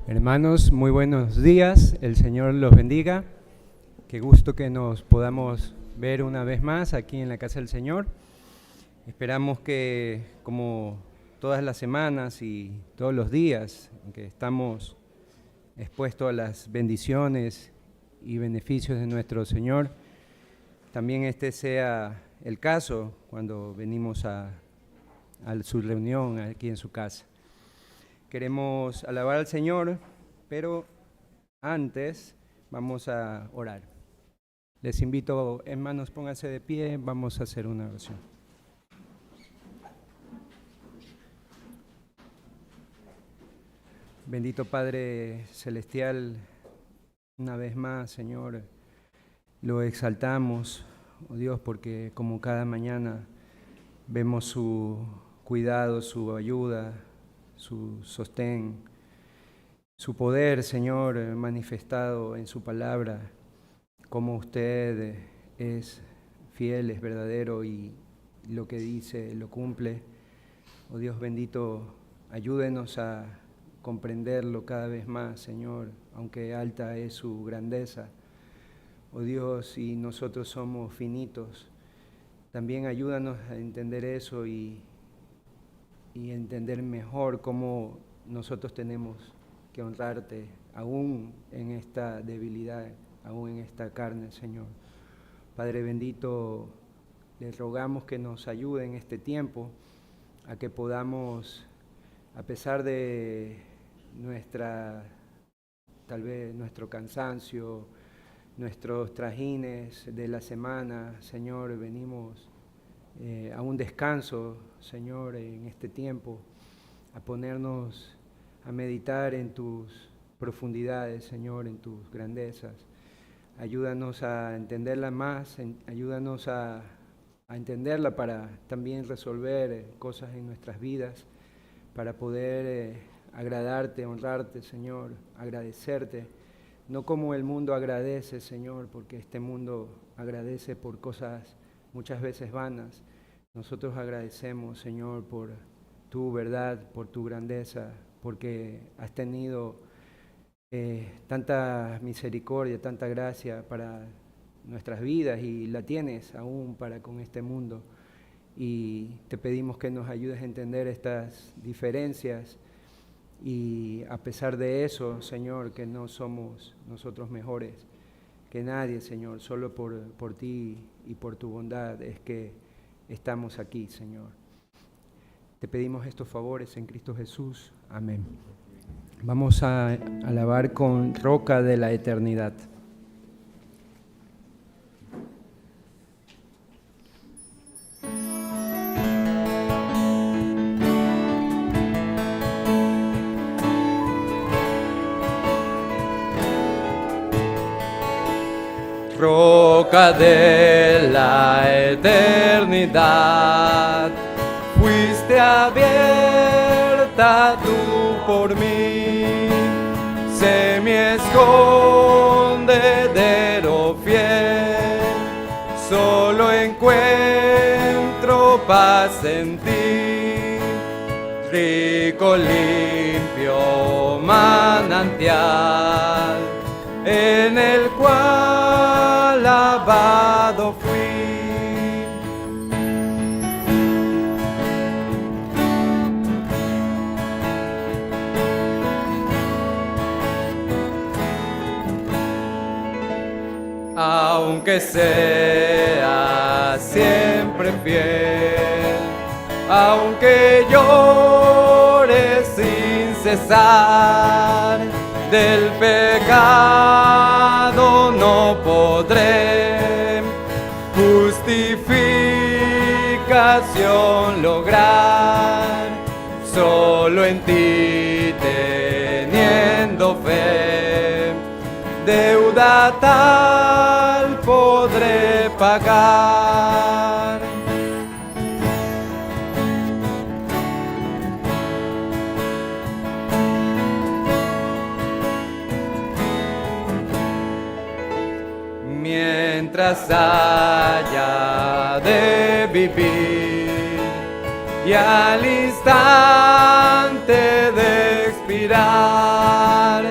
Hermanos, muy buenos días, el Señor los bendiga. Qué gusto que nos podamos ver una vez más aquí en la casa del Señor. Esperamos que, como todas las semanas y todos los días en que estamos expuestos a las bendiciones y beneficios de nuestro Señor, también este sea el caso cuando venimos a su reunión aquí en su casa. Queremos alabar al Señor, pero antes vamos a orar. Les invito, hermanos, pónganse de pie, vamos a hacer una oración. Bendito Padre Celestial, una vez más, Señor, lo exaltamos, oh Dios, porque como cada mañana vemos su cuidado, su ayuda, su sostén, su poder, Señor, manifestado en su palabra, como usted es fiel, es verdadero y lo que dice lo cumple. Oh Dios bendito, ayúdenos a comprenderlo cada vez más, Señor, aunque alta es su grandeza. Oh Dios, y nosotros somos finitos, también ayúdanos a entender eso y entender mejor cómo nosotros tenemos que honrarte, aún en esta debilidad, aún en esta carne, Señor. Padre bendito, les rogamos que nos ayude en este tiempo a que podamos, a pesar de tal vez nuestro cansancio, nuestros trajines de la semana, Señor, venimos a un descanso, Señor, en este tiempo, a ponernos a meditar en tus profundidades, Señor, en tus grandezas. Ayúdanos a entenderla más, ayúdanos a entenderla para también resolver cosas en nuestras vidas, para poder agradarte, honrarte, Señor, agradecerte, no como el mundo agradece, Señor, porque este mundo agradece por cosas muchas veces vanas. Nosotros agradecemos, Señor, por tu verdad, por tu grandeza, porque has tenido tanta misericordia, tanta gracia para nuestras vidas y la tienes aún para con este mundo. Y te pedimos que nos ayudes a entender estas diferencias y a pesar de eso, Señor, que no somos nosotros mejores que nadie, Señor, solo por ti y por tu bondad es que estamos aquí, Señor. Te pedimos estos favores en Cristo Jesús. Amén. Vamos a alabar con Roca de la Eternidad. Roca de la eternidad, fuiste abierta tú por mí, sé mi escondedero fiel, solo paz en ti, rico, limpio manantial, en el cual lavado fui. Aunque sea siempre fiel, aunque llore sin cesar, del pecado no podré justificación lograr, solo en ti teniendo fe, deuda tal podré pagar. Mientras haya de vivir y al instante de expirar,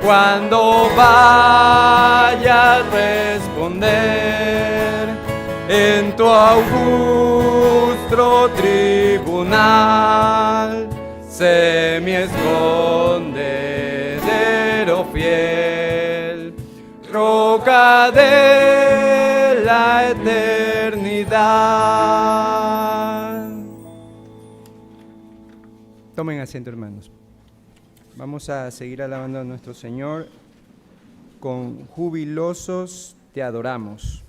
cuando vaya a responder en tu augusto tribunal, sé mi escondedero fiel, roca de la eternidad. Tomen asiento, hermanos. Vamos a seguir alabando a nuestro Señor con jubilosos te adoramos.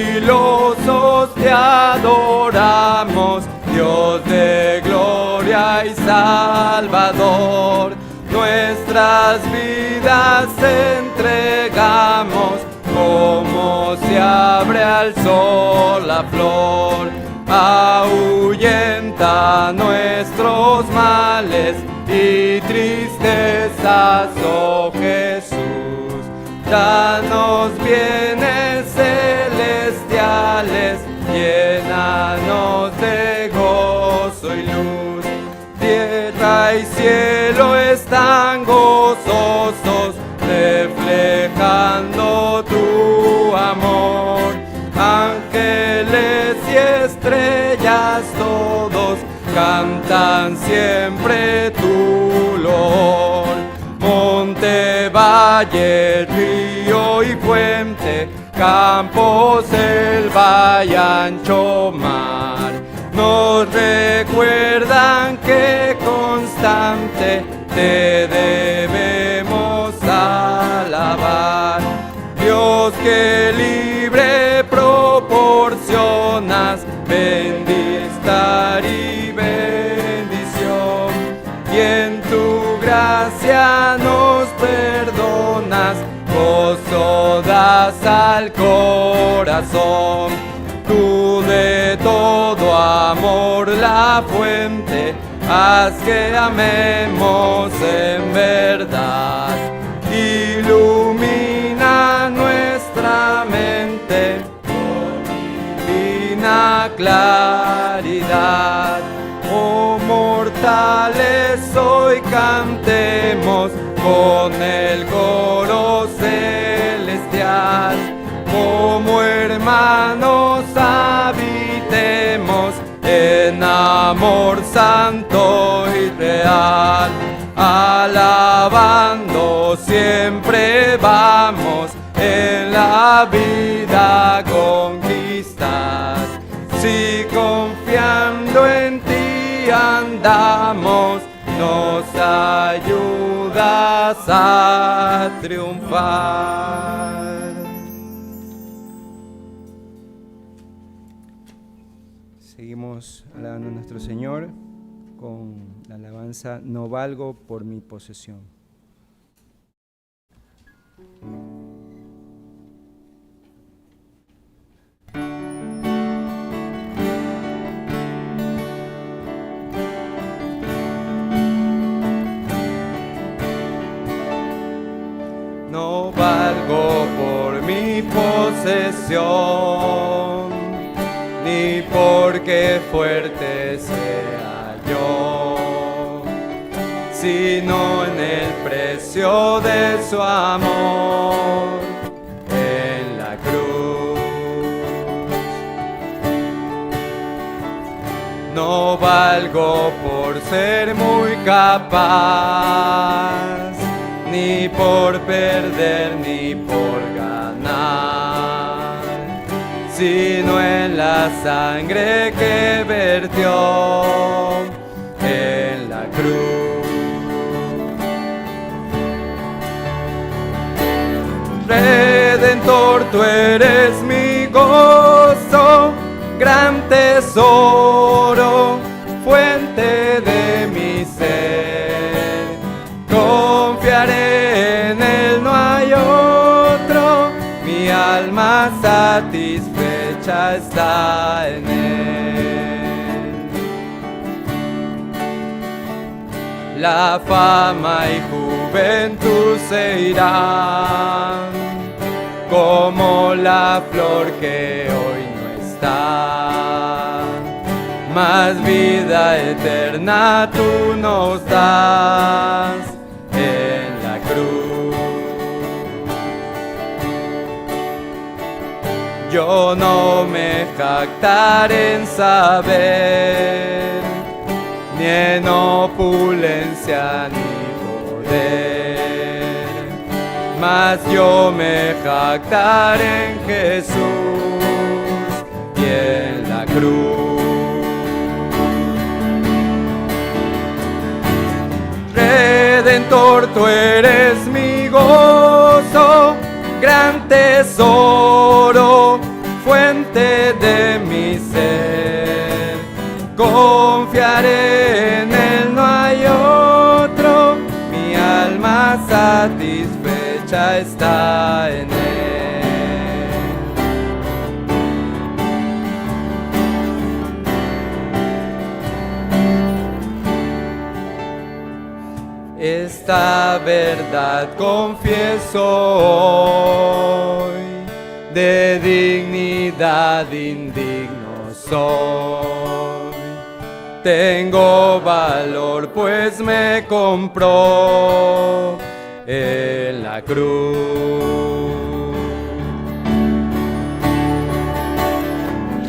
Jubilosos te adoramos, Dios de gloria y Salvador. Nuestras vidas entregamos, como se abre al sol la flor. Ahuyenta nuestros males y tristezas, oh Jesús. Danos bienes celestiales, llénanos de gozo y luz. Tierra y cielo están gozosos, reflejando tu amor. Ángeles y estrellas todos cantan siempre tu loor. Monte, valle, río y fuente, campo, selva y ancho mar, nos recuerdan que constante te debemos alabar. Dios que libre proporcionas bienestar y bendición, y en tu gracia nos perdonas, gozo das al corazón. Tú de todo amor la fuente, haz que amemos en verdad. Ilumina nuestra mente con divina claridad. Oh mortales, hoy cantemos con el coro celestial. Como hermanos habitemos en amor santo y real. Alabando siempre vamos, en la vida conquistas. Si confiando en ti andamos, nos ayudas a triunfar. Seguimos alabando a nuestro Señor con la alabanza No valgo por mi posesión. posesión, ni porque fuerte sea yo, sino en el precio de su amor en la cruz. No valgo por ser muy capaz, ni por perder ni por ganar, sino en la sangre que vertió en la cruz. Redentor, tú eres mi gozo, gran tesoro, fuente de mi ser. Confiaré en Él, no hay otro, mi alma satisfecha está en Él. La fama y juventud se irán, como la flor que hoy no está, mas vida eterna tú nos das en la cruz. Yo no me jactaré en saber, ni en opulencia ni poder, mas yo me jactaré en Jesús y en la cruz. Redentor, tú eres mi gozo, gran tesoro, fuente de mi ser. Confiaré en Él, no hay otro, mi alma satisfecha está en Él. Esta verdad confieso hoy, de dignidad indigno soy. Tengo valor pues me compró en la cruz.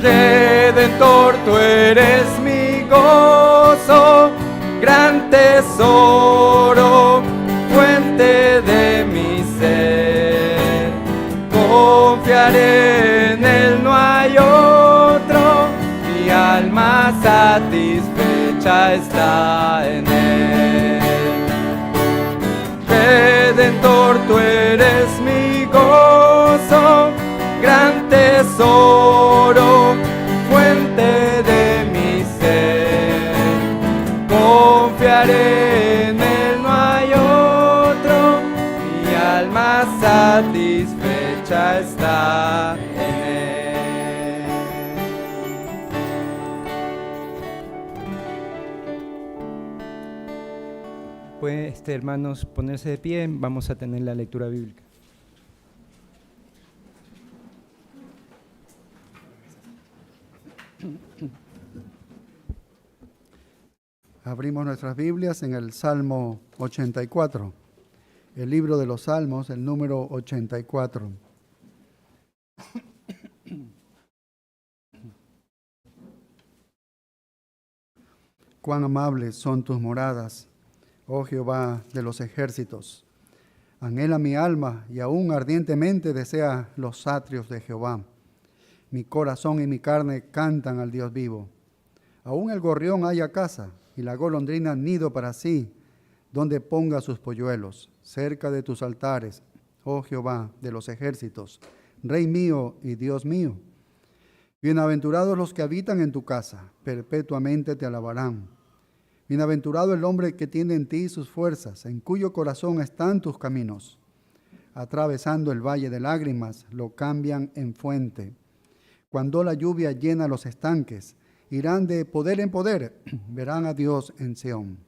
Redentor, tú eres mi gozo, gran tesoro, fuente de mi ser. Confiaré en Él, no hay otro, mi alma satisfecha está en Él. Redentor, tú eres mi gozo, gran tesoro, fuente de mi ser. Confiaré en Él, no hay otro, mi alma satisfecha está en Él. Pueden, hermanos, ponerse de pie, vamos a tener la lectura bíblica. Abrimos nuestras Biblias en el Salmo 84, el libro de los Salmos, el número 84. Cuán amables son tus moradas, oh Jehová de los ejércitos. Anhela mi alma y aún ardientemente desea los atrios de Jehová. Mi corazón y mi carne cantan al Dios vivo. Aún el gorrión halla casa y la golondrina nido para sí, donde ponga sus polluelos, cerca de tus altares, oh Jehová de los ejércitos, Rey mío y Dios mío. Bienaventurados los que habitan en tu casa, perpetuamente te alabarán. Bienaventurado el hombre que tiene en ti sus fuerzas, en cuyo corazón están tus caminos. Atravesando el valle de lágrimas, lo cambian en fuente. Cuando la lluvia llena los estanques, irán de poder en poder, verán a Dios en Sión.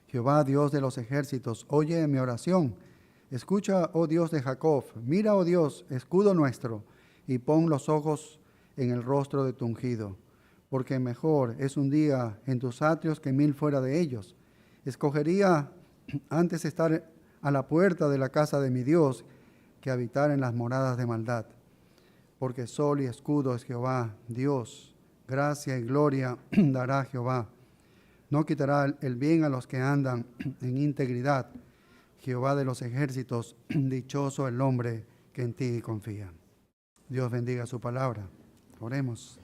Jehová, Dios de los ejércitos, oye mi oración. Escucha, oh Dios de Jacob, mira, oh Dios, escudo nuestro, y pon los ojos en el rostro de tu ungido, porque mejor es un día en tus atrios que 1000 fuera de ellos. Escogería antes estar a la puerta de la casa de mi Dios que habitar en las moradas de maldad. Porque sol y escudo es Jehová, Dios, gracia y gloria dará Jehová. No quitará el bien a los que andan en integridad. Jehová de los ejércitos, dichoso el hombre que en ti confía. Dios bendiga su palabra. Oremos.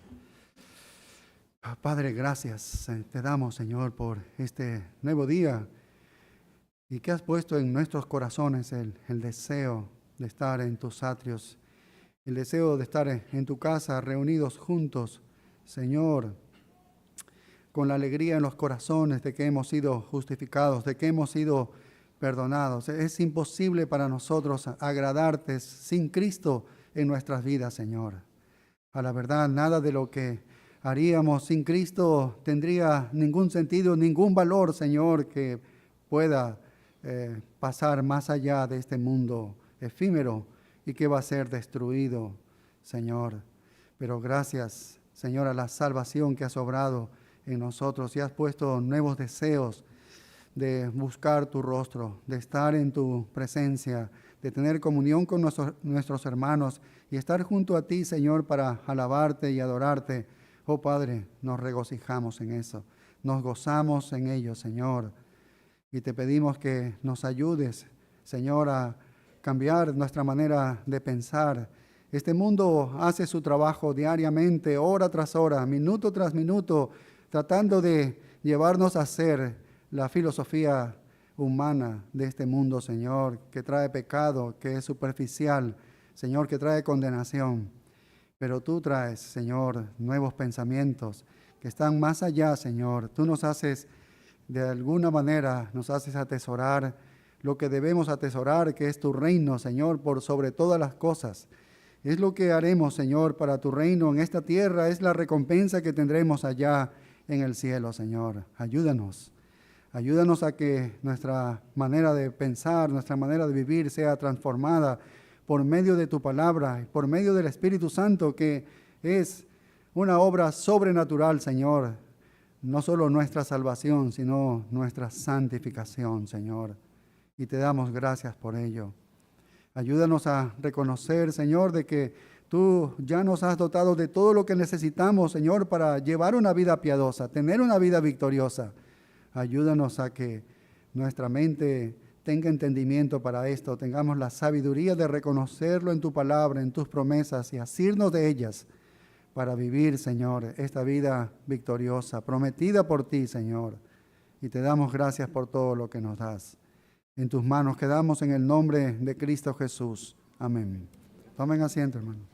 Padre, gracias te damos, Señor, por este nuevo día y que has puesto en nuestros corazones el deseo de estar en tus atrios, el deseo de estar en tu casa reunidos juntos, Señor, con la alegría en los corazones de que hemos sido justificados, de que hemos sido perdonados. Es imposible para nosotros agradarte sin Cristo en nuestras vidas, Señor. A la verdad, nada de lo que haríamos sin Cristo tendría ningún sentido, ningún valor, Señor, que pueda pasar más allá de este mundo efímero y que va a ser destruido, Señor. Pero gracias, Señor, a la salvación que has obrado en nosotros y has puesto nuevos deseos de buscar tu rostro, de estar en tu presencia, de tener comunión con nuestros hermanos y estar junto a ti, Señor, para alabarte y adorarte. Oh Padre, nos regocijamos en eso, nos gozamos en ello, Señor. Y te pedimos que nos ayudes, Señor, a cambiar nuestra manera de pensar. Este mundo hace su trabajo diariamente, hora tras hora, minuto tras minuto, tratando de llevarnos a ser la filosofía humana de este mundo, Señor, que trae pecado, que es superficial, Señor, que trae condenación. Pero tú traes, Señor, nuevos pensamientos que están más allá, Señor. Tú nos haces, de alguna manera, nos haces atesorar lo que debemos atesorar, que es tu reino, Señor, por sobre todas las cosas. Es lo que haremos, Señor, para tu reino en esta tierra, es la recompensa que tendremos allá en el cielo, Señor. Ayúdanos. Ayúdanos a que nuestra manera de pensar, nuestra manera de vivir sea transformada por medio de tu palabra, por medio del Espíritu Santo, que es una obra sobrenatural, Señor. No solo nuestra salvación, sino nuestra santificación, Señor. Y te damos gracias por ello. Ayúdanos a reconocer, Señor, de que tú ya nos has dotado de todo lo que necesitamos, Señor, para llevar una vida piadosa, tener una vida victoriosa. Ayúdanos a que nuestra mente tenga entendimiento para esto, tengamos la sabiduría de reconocerlo en tu palabra, en tus promesas y asirnos de ellas para vivir, Señor, esta vida victoriosa, prometida por ti, Señor. Y te damos gracias por todo lo que nos das. En tus manos quedamos en el nombre de Cristo Jesús. Amén. Tomen asiento, hermanos.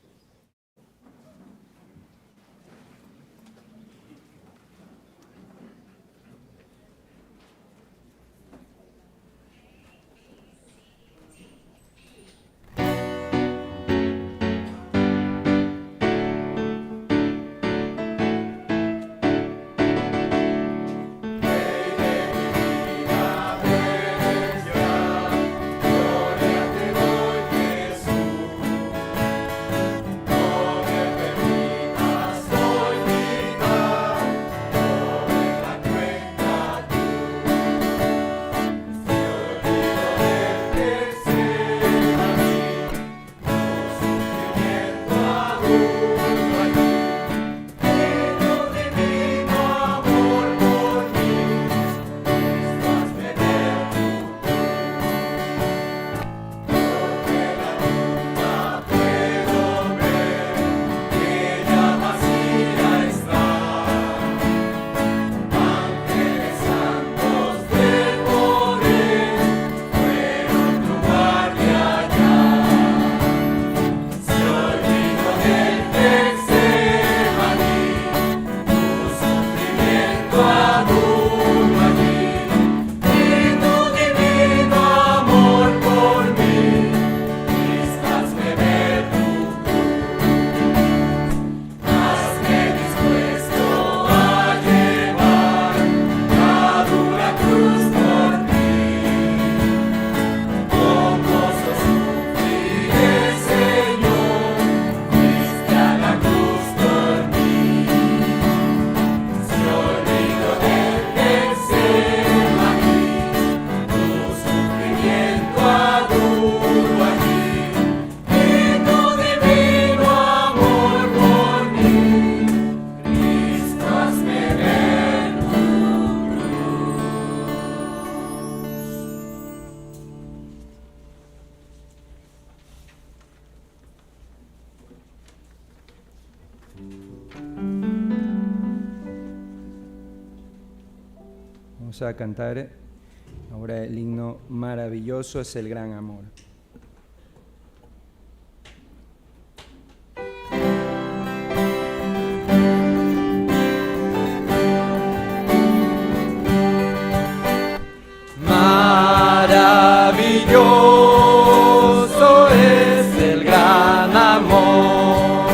Vamos a cantar ahora el himno maravilloso es el gran amor. Maravilloso es el gran amor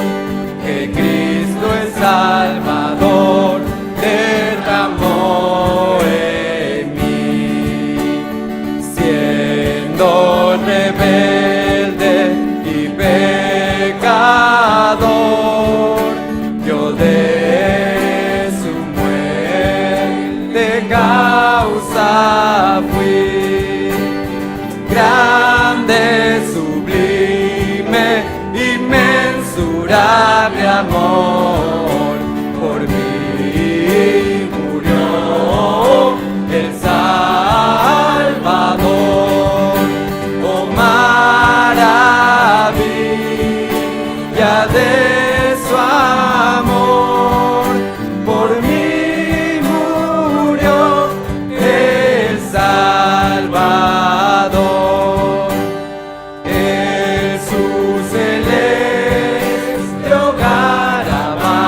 que Cristo el Salvador derramó en mí, siendo rebelde y pecador, yo de su muerte causa fui. Grande, sublime, inmensurable amor, por mí murió el Salvador. Oh maravilla de su amor, por mí murió el Salvador. Jesús celeste hogar amado,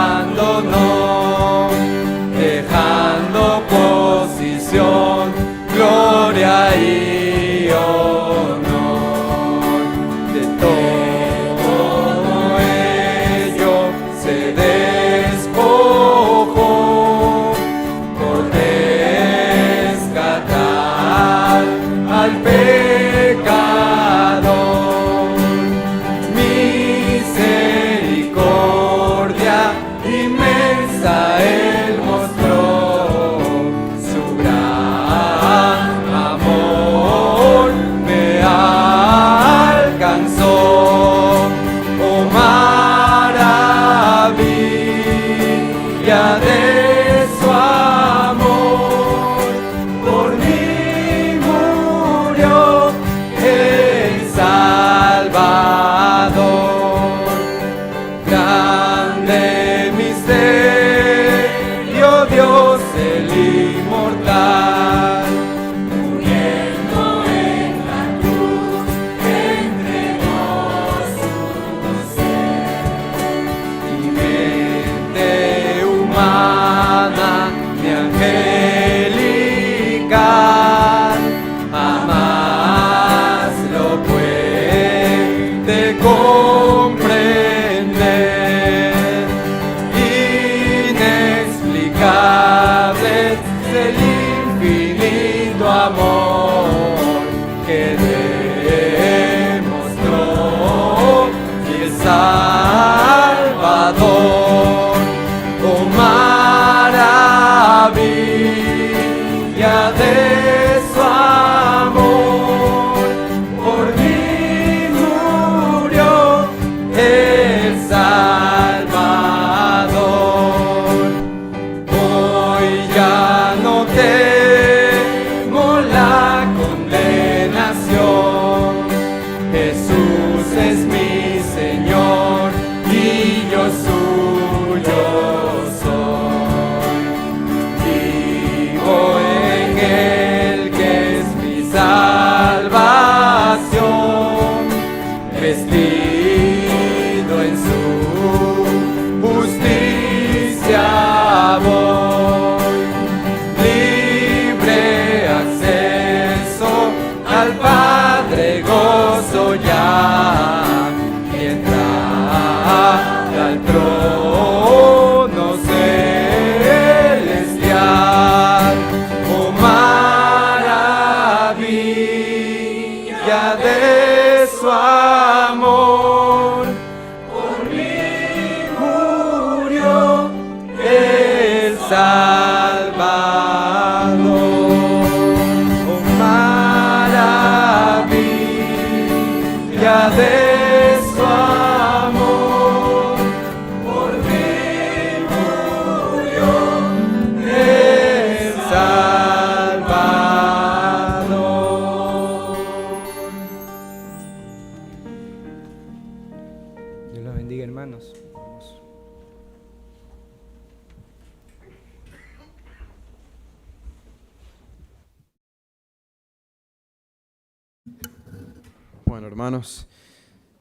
Bueno, hermanos,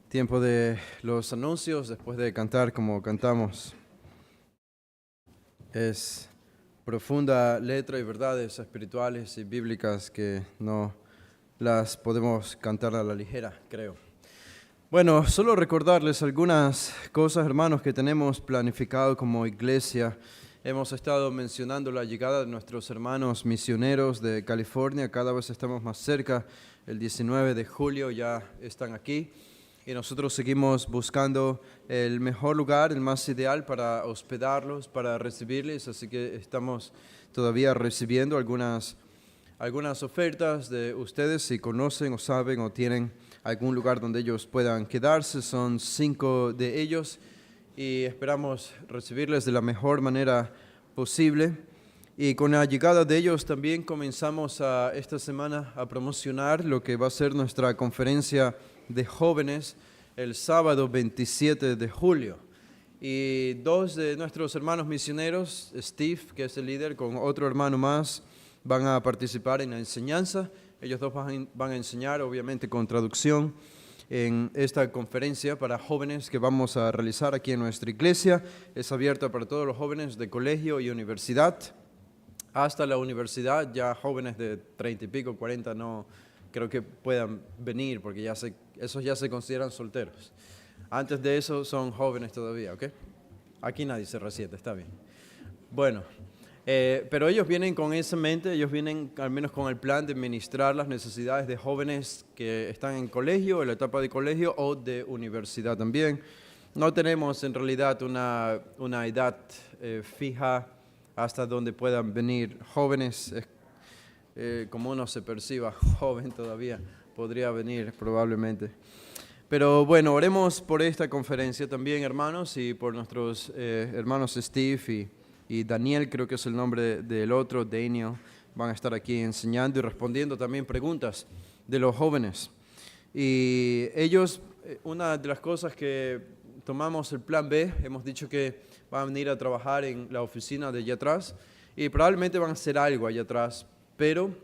tiempo de los anuncios después de cantar como cantamos. Es profunda letra y verdades espirituales y bíblicas que no las podemos cantar a la ligera, creo. Bueno, solo recordarles algunas cosas, hermanos, que tenemos planificado como iglesia. Hemos estado mencionando la llegada de nuestros hermanos misioneros de California. Cada vez estamos más cerca. El 19 de julio ya están aquí. Y nosotros seguimos buscando el mejor lugar, el más ideal para hospedarlos, para recibirles. Así que estamos todavía recibiendo algunas ofertas de ustedes, si conocen o saben o tienen algún lugar donde ellos puedan quedarse. Son 5 de ellos y esperamos recibirles de la mejor manera posible. Y con la llegada de ellos también comenzamos esta semana a promocionar lo que va a ser nuestra conferencia de jóvenes el sábado 27 de julio. Y 2 de nuestros hermanos misioneros, Steve, que es el líder, con otro hermano más, van a participar en la enseñanza. Ellos 2 van a enseñar, obviamente con traducción, en esta conferencia para jóvenes que vamos a realizar aquí en nuestra iglesia. Es abierta para todos los jóvenes de colegio y universidad. Hasta la universidad, ya jóvenes de 30 y pico, 40, no creo que puedan venir porque esos ya se consideran solteros. Antes de eso son jóvenes todavía, ¿ok? Aquí nadie se resiente, está bien. Bueno. Pero ellos vienen con esa mente, ellos vienen al menos con el plan de ministrar las necesidades de jóvenes que están en colegio, en la etapa de colegio o de universidad también. No tenemos en realidad una edad fija hasta donde puedan venir jóvenes. Como uno se perciba joven todavía, podría venir probablemente. Pero bueno, oremos por esta conferencia también, hermanos, y por nuestros hermanos Steve y Daniel, creo que es el nombre del otro, Daniel, van a estar aquí enseñando y respondiendo también preguntas de los jóvenes. Y ellos, una de las cosas que tomamos el plan B, hemos dicho que van a venir a trabajar en la oficina de allá atrás y probablemente van a hacer algo allá atrás, pero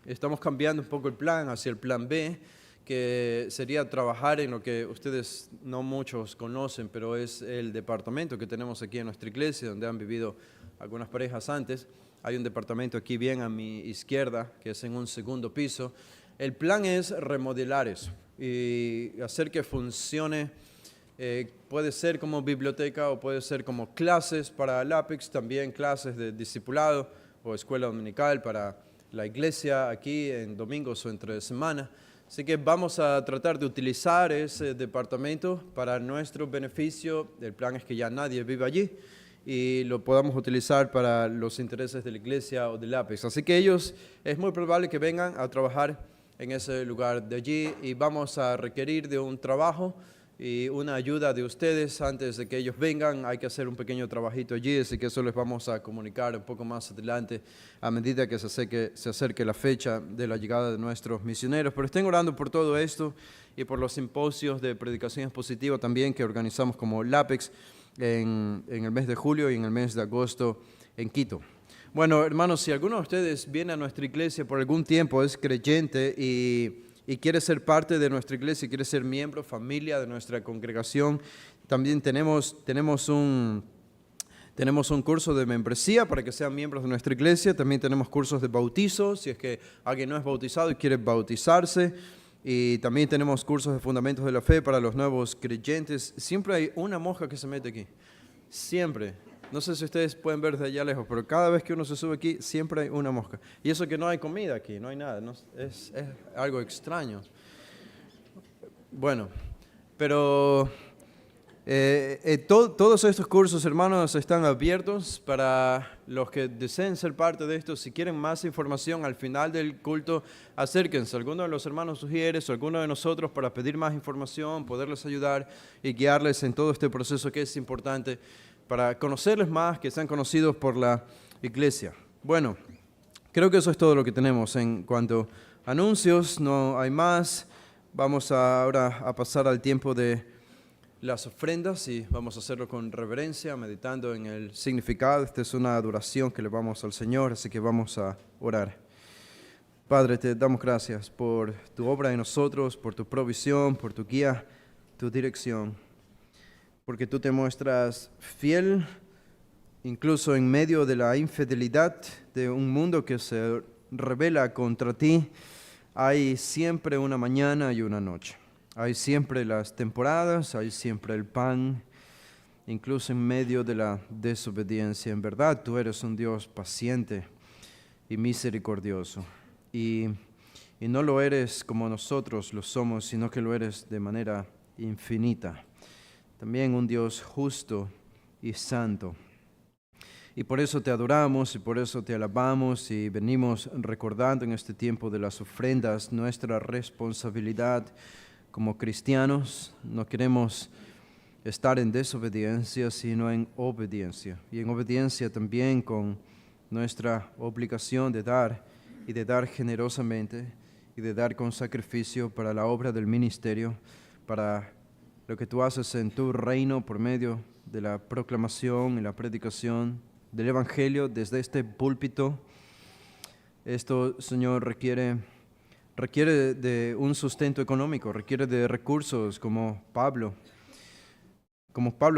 estamos cambiando un poco el plan hacia el plan B, que sería trabajar en lo que ustedes no muchos conocen, pero es el departamento que tenemos aquí en nuestra iglesia, donde han vivido algunas parejas antes. Hay un departamento aquí bien a mi izquierda, que es en un segundo piso. El plan es remodelar eso y hacer que funcione. Puede ser como biblioteca o puede ser como clases para LAPEX, también clases de discipulado o escuela dominical para la iglesia aquí en domingos o entre semana. Así que vamos a tratar de utilizar ese departamento para nuestro beneficio. El plan es que ya nadie viva allí y lo podamos utilizar para los intereses de la iglesia o del APEX. Así que ellos es muy probable que vengan a trabajar en ese lugar de allí y vamos a requerir de un trabajo y una ayuda de ustedes antes de que ellos vengan. Hay que hacer un pequeño trabajito allí, así que eso les vamos a comunicar un poco más adelante a medida que se acerque la fecha de la llegada de nuestros misioneros. Pero estén orando por todo esto y por los simposios de predicación expositiva también que organizamos como LAPEX en el mes de julio y en el mes de agosto en Quito. Bueno, hermanos, si alguno de ustedes viene a nuestra iglesia por algún tiempo, es creyente y quiere ser parte de nuestra iglesia, quiere ser miembro, familia de nuestra congregación, también tenemos un curso de membresía para que sean miembros de nuestra iglesia. También tenemos cursos de bautizo, si es que alguien no es bautizado y quiere bautizarse. Y también tenemos cursos de fundamentos de la fe para los nuevos creyentes. Siempre hay una mosca que se mete aquí, siempre. No sé si ustedes pueden ver desde allá lejos, pero cada vez que uno se sube aquí, siempre hay una mosca. Y eso que no hay comida aquí, no hay nada, es algo extraño. Bueno, pero todos estos cursos, hermanos, están abiertos para los que deseen ser parte de esto. Si quieren más información al final del culto, acérquense. Alguno de los hermanos sugiere o alguno de nosotros para pedir más información, poderles ayudar y guiarles en todo este proceso que es importante para conocerles más, que sean conocidos por la iglesia. Bueno, creo que eso es todo lo que tenemos en cuanto a anuncios, no hay más. Vamos ahora a pasar al tiempo de las ofrendas y vamos a hacerlo con reverencia, meditando en el significado. Esta es una adoración que le vamos al Señor, así que vamos a orar. Padre, te damos gracias por tu obra en nosotros, por tu provisión, por tu guía, tu dirección, porque tú te muestras fiel incluso en medio de la infidelidad de un mundo que se rebela contra ti. Hay siempre una mañana y una noche. Hay siempre las temporadas, hay siempre el pan, incluso en medio de la desobediencia. En verdad, tú eres un Dios paciente y misericordioso. Y no lo eres como nosotros lo somos, sino que lo eres de manera infinita. También un Dios justo y santo. Y por eso te adoramos y por eso te alabamos y venimos recordando en este tiempo de las ofrendas nuestra responsabilidad como cristianos. No queremos estar en desobediencia, sino en obediencia. Y en obediencia también con nuestra obligación de dar y de dar generosamente y de dar con sacrificio para la obra del ministerio, para lo que tú haces en tu reino por medio de la proclamación y la predicación del Evangelio desde este púlpito. Esto, Señor, requiere de un sustento económico, requiere de recursos como Pablo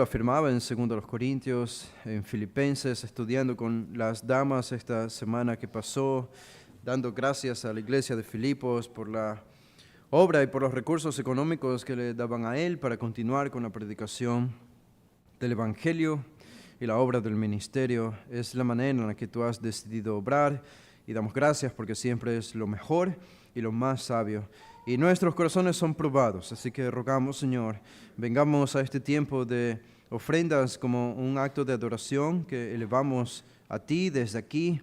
afirmaba en 2 Corintios, en Filipenses, estudiando con las damas esta semana que pasó, dando gracias a la iglesia de Filipos por la obra y por los recursos económicos que le daban a él para continuar con la predicación del Evangelio y la obra del ministerio. Es la manera en la que tú has decidido obrar y damos gracias porque siempre es lo mejor y lo más sabio. Y nuestros corazones son probados, así que rogamos, Señor, vengamos a este tiempo de ofrendas como un acto de adoración que elevamos a ti desde aquí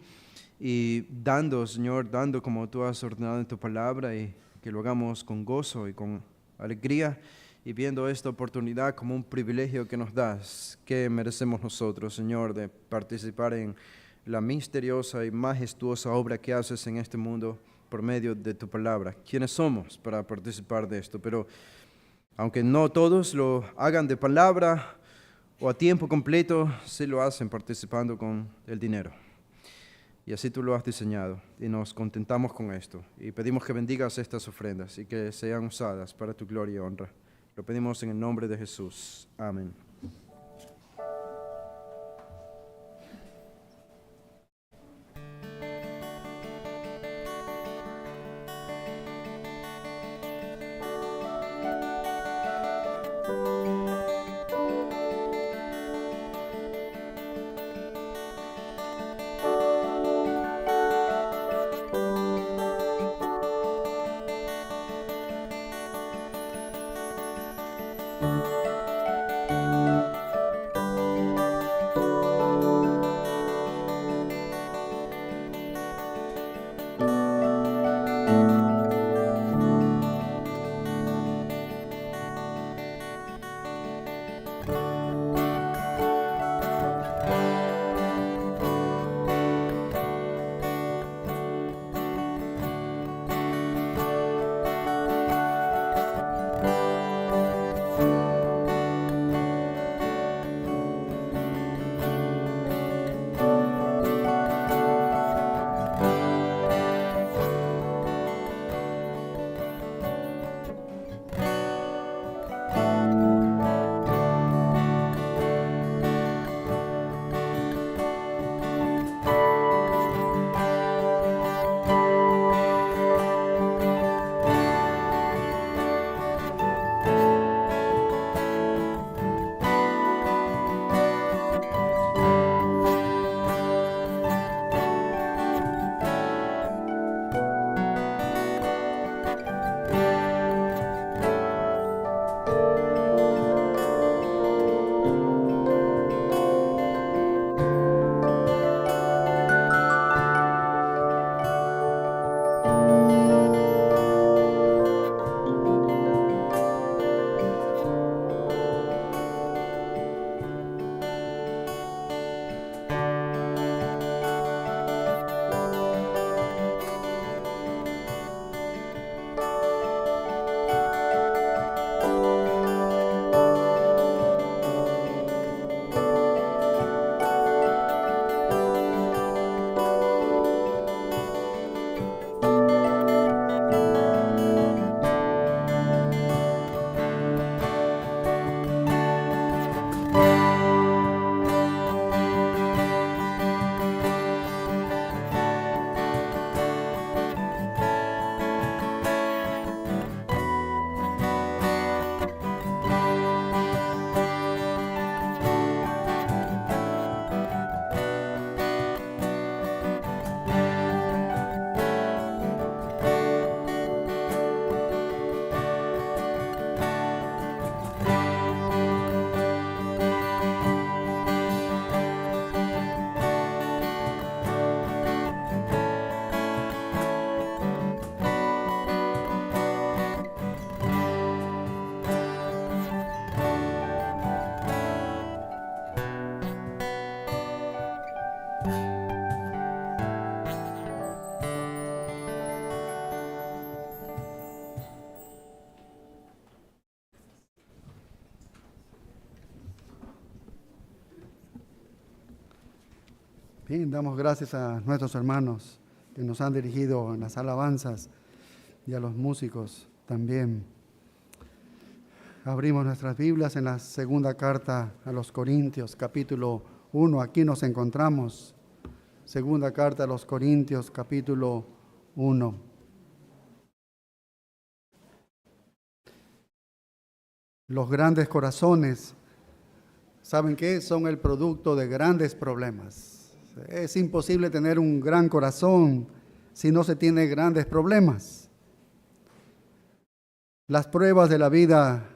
y dando, Señor, dando como tú has ordenado en tu palabra y que lo hagamos con gozo y con alegría y viendo esta oportunidad como un privilegio que nos das, que merecemos nosotros, Señor, de participar en la misteriosa y majestuosa obra que haces en este mundo por medio de tu palabra. ¿Quiénes somos para participar de esto? Pero aunque no todos lo hagan de palabra o a tiempo completo, sí lo hacen participando con el dinero. Y así tú lo has diseñado y nos contentamos con esto. Y pedimos que bendigas estas ofrendas y que sean usadas para tu gloria y honra. Lo pedimos en el nombre de Jesús. Amén. Bien, damos gracias a nuestros hermanos que nos han dirigido en las alabanzas y a los músicos también. Abrimos nuestras Biblias en la segunda carta a los Corintios, capítulo 1. Aquí nos encontramos. Segunda carta a los Corintios, capítulo 1. Los grandes corazones, ¿saben qué? Son el producto de grandes problemas. Es imposible tener un gran corazón si no se tiene grandes problemas. Las pruebas de la vida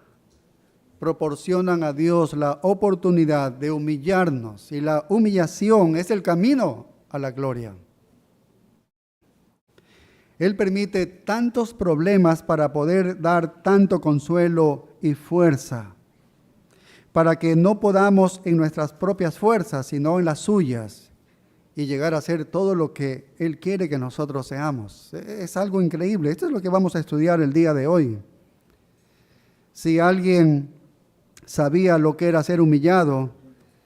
proporcionan a Dios la oportunidad de humillarnos, y la humillación es el camino a la gloria. Él permite tantos problemas para poder dar tanto consuelo y fuerza, para que no podamos en nuestras propias fuerzas, sino en las suyas, y llegar a ser todo lo que Él quiere que nosotros seamos. Es algo increíble. Esto es lo que vamos a estudiar el día de hoy. Si alguien sabía lo que era ser humillado,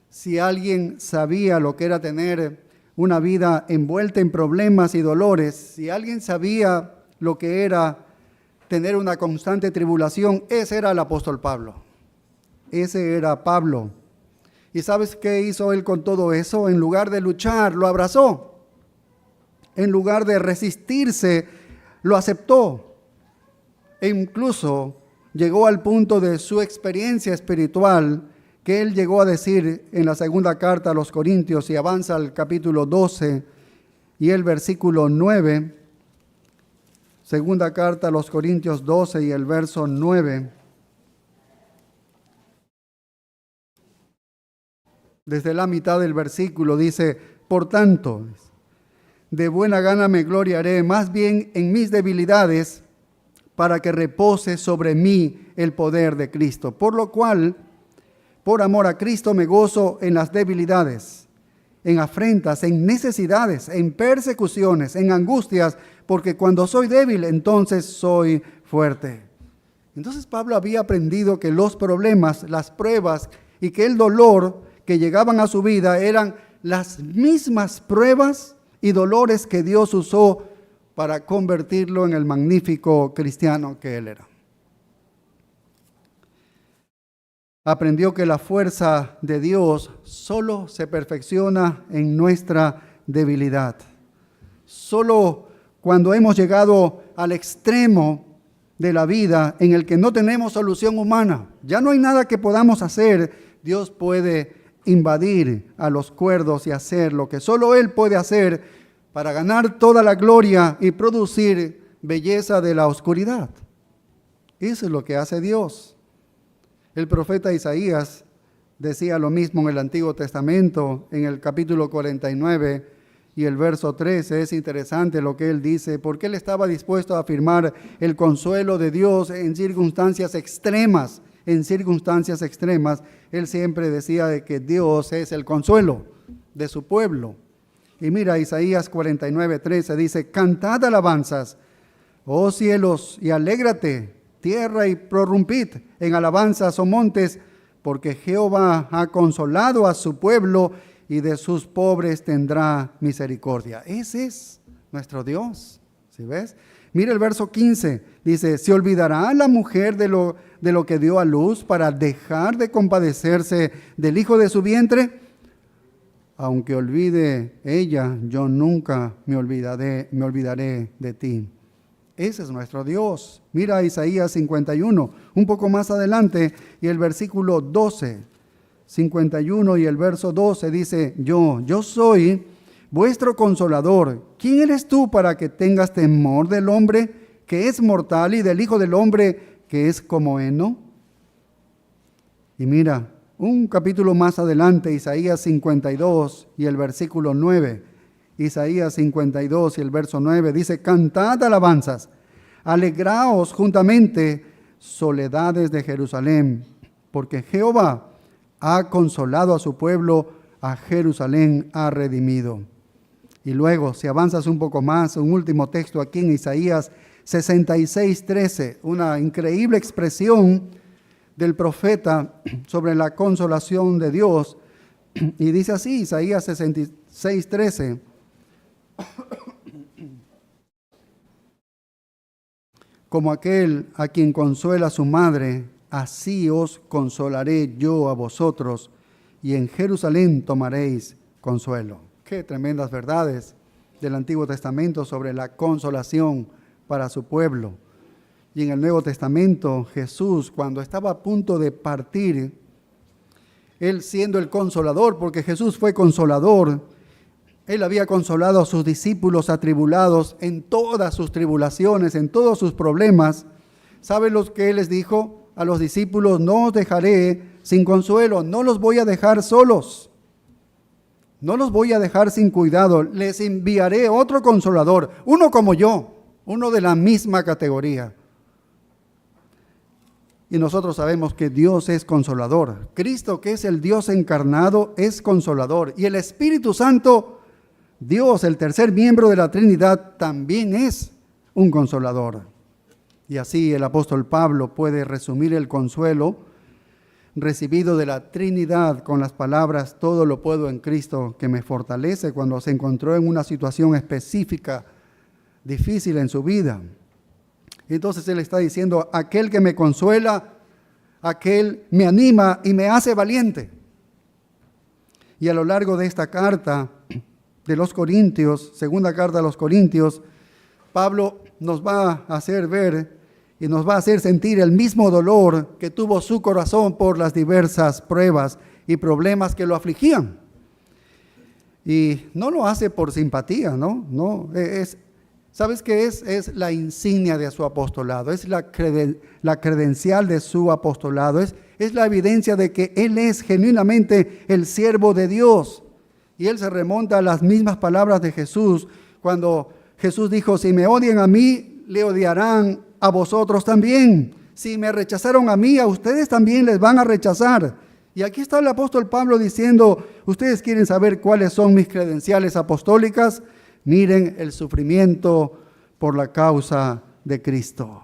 si alguien sabía lo que era tener una vida envuelta en problemas y dolores, si alguien sabía lo que era tener una constante tribulación, ese era el apóstol Pablo. Ese era Pablo. ¿Y sabes qué hizo él con todo eso? En lugar de luchar, lo abrazó. En lugar de resistirse, lo aceptó. E incluso llegó al punto de su experiencia espiritual que él llegó a decir en la segunda carta a los Corintios, y avanza al capítulo 12 y el versículo 9. Segunda carta a los Corintios 12 y el verso 9. Desde la mitad del versículo dice: por tanto, de buena gana me gloriaré más bien en mis debilidades, para que repose sobre mí el poder de Cristo. Por lo cual, por amor a Cristo me gozo en las debilidades, en afrentas, en necesidades, en persecuciones, en angustias, porque cuando soy débil, entonces soy fuerte. Entonces Pablo había aprendido que los problemas, las pruebas y que el dolor que llegaban a su vida eran las mismas pruebas y dolores que Dios usó para convertirlo en el magnífico cristiano que él era. Aprendió que la fuerza de Dios solo se perfecciona en nuestra debilidad. Solo cuando hemos llegado al extremo de la vida en el que no tenemos solución humana, ya no hay nada que podamos hacer, Dios puede invadir a los cuerdos y hacer lo que solo Él puede hacer para ganar toda la gloria y producir belleza de la oscuridad. Eso es lo que hace Dios. El profeta Isaías decía lo mismo en el Antiguo Testamento, en el capítulo 49 y el verso 13. Es interesante lo que él dice, porque él estaba dispuesto a afirmar el consuelo de Dios en circunstancias extremas. En circunstancias extremas, él siempre decía de que Dios es el consuelo de su pueblo. Y mira, Isaías 49:13 dice: cantad alabanzas, oh cielos, y alégrate, tierra, y prorrumpid en alabanzas, oh montes, porque Jehová ha consolado a su pueblo, y de sus pobres tendrá misericordia. Ese es nuestro Dios, ¿sí ves? Mira el verso 15, dice: ¿se olvidará la mujer de lo que dio a luz para dejar de compadecerse del hijo de su vientre? Aunque olvide ella, yo nunca me olvidaré de ti. Ese es nuestro Dios. Mira Isaías 51, un poco más adelante, y el versículo 12, 51 y el verso 12 dice: yo soy vuestro consolador. ¿Quién eres tú para que tengas temor del hombre que es mortal y del hijo del hombre que es como heno? Y mira, un capítulo más adelante, Isaías 52 y el versículo 9. Isaías 52 y el verso 9 dice: cantad alabanzas, alegraos juntamente, soledades de Jerusalén, porque Jehová ha consolado a su pueblo, a Jerusalén ha redimido. Y luego, si avanzas un poco más, un último texto aquí en Isaías 66:13, una increíble expresión del profeta sobre la consolación de Dios. Y dice así, Isaías 6:13. Como aquel a quien consuela su madre, así os consolaré yo a vosotros, y en Jerusalén tomaréis consuelo. Qué tremendas verdades del Antiguo Testamento sobre la consolación para su pueblo. Y en el Nuevo Testamento, Jesús, cuando estaba a punto de partir, Él siendo el consolador, porque Jesús fue consolador, Él había consolado a sus discípulos atribulados en todas sus tribulaciones, en todos sus problemas. ¿Saben lo que Él les dijo a los discípulos? No os dejaré sin consuelo, no los voy a dejar solos, no los voy a dejar sin cuidado, les enviaré otro consolador, uno como yo, uno de la misma categoría. Y nosotros sabemos que Dios es consolador. Cristo, que es el Dios encarnado, es consolador. Y el Espíritu Santo, Dios, el tercer miembro de la Trinidad, también es un consolador. Y así el apóstol Pablo puede resumir el consuelo recibido de la Trinidad con las palabras: todo lo puedo en Cristo que me fortalece, cuando se encontró en una situación específica, difícil en su vida. Entonces él está diciendo: aquel que me consuela, aquel me anima y me hace valiente. Y a lo largo de esta carta de los Corintios, segunda carta a los Corintios, Pablo nos va a hacer ver y nos va a hacer sentir el mismo dolor que tuvo su corazón por las diversas pruebas y problemas que lo afligían. Y no lo hace por simpatía, ¿no? ¿Sabes qué es? Es la insignia de su apostolado, es la credencial de su apostolado, es la evidencia de que él es genuinamente el siervo de Dios. Y él se remonta a las mismas palabras de Jesús, cuando Jesús dijo: si me odian a mí, le odiarán a vosotros también. Si me rechazaron a mí, a ustedes también les van a rechazar. Y aquí está el apóstol Pablo diciendo: ustedes quieren saber cuáles son mis credenciales apostólicas. Miren el sufrimiento por la causa de Cristo.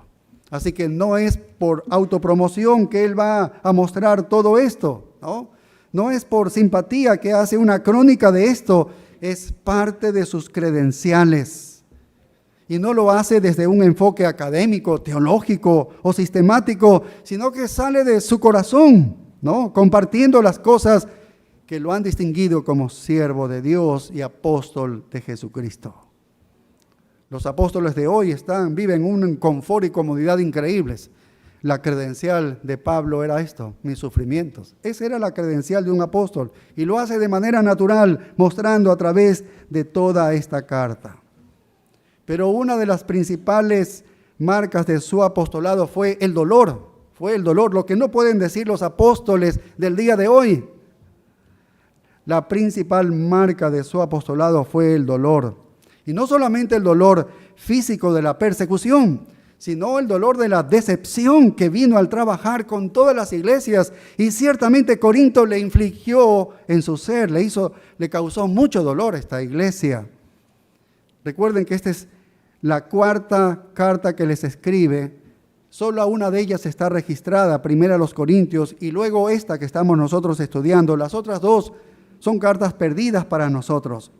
Así que no es por autopromoción que él va a mostrar todo esto, ¿no? No es por simpatía que hace una crónica de esto, es parte de sus credenciales. Y no lo hace desde un enfoque académico, teológico o sistemático, sino que sale de su corazón, ¿no? Compartiendo las cosas que lo han distinguido como siervo de Dios y apóstol de Jesucristo. Los apóstoles de hoy viven un confort y comodidad increíbles. La credencial de Pablo era esto: mis sufrimientos. Esa era la credencial de un apóstol, y lo hace de manera natural, mostrando a través de toda esta carta. Pero una de las principales marcas de su apostolado fue el dolor. Fue el dolor, lo que no pueden decir los apóstoles del día de hoy. La principal marca de su apostolado fue el dolor. Y no solamente el dolor físico de la persecución, sino el dolor de la decepción que vino al trabajar con todas las iglesias. Y ciertamente Corinto le infligió en su ser, le causó mucho dolor a esta iglesia. Recuerden que esta es la cuarta carta que les escribe. Solo una de ellas está registrada, primera a los Corintios, y luego esta que estamos nosotros estudiando. Las otras dos son cartas perdidas para nosotros.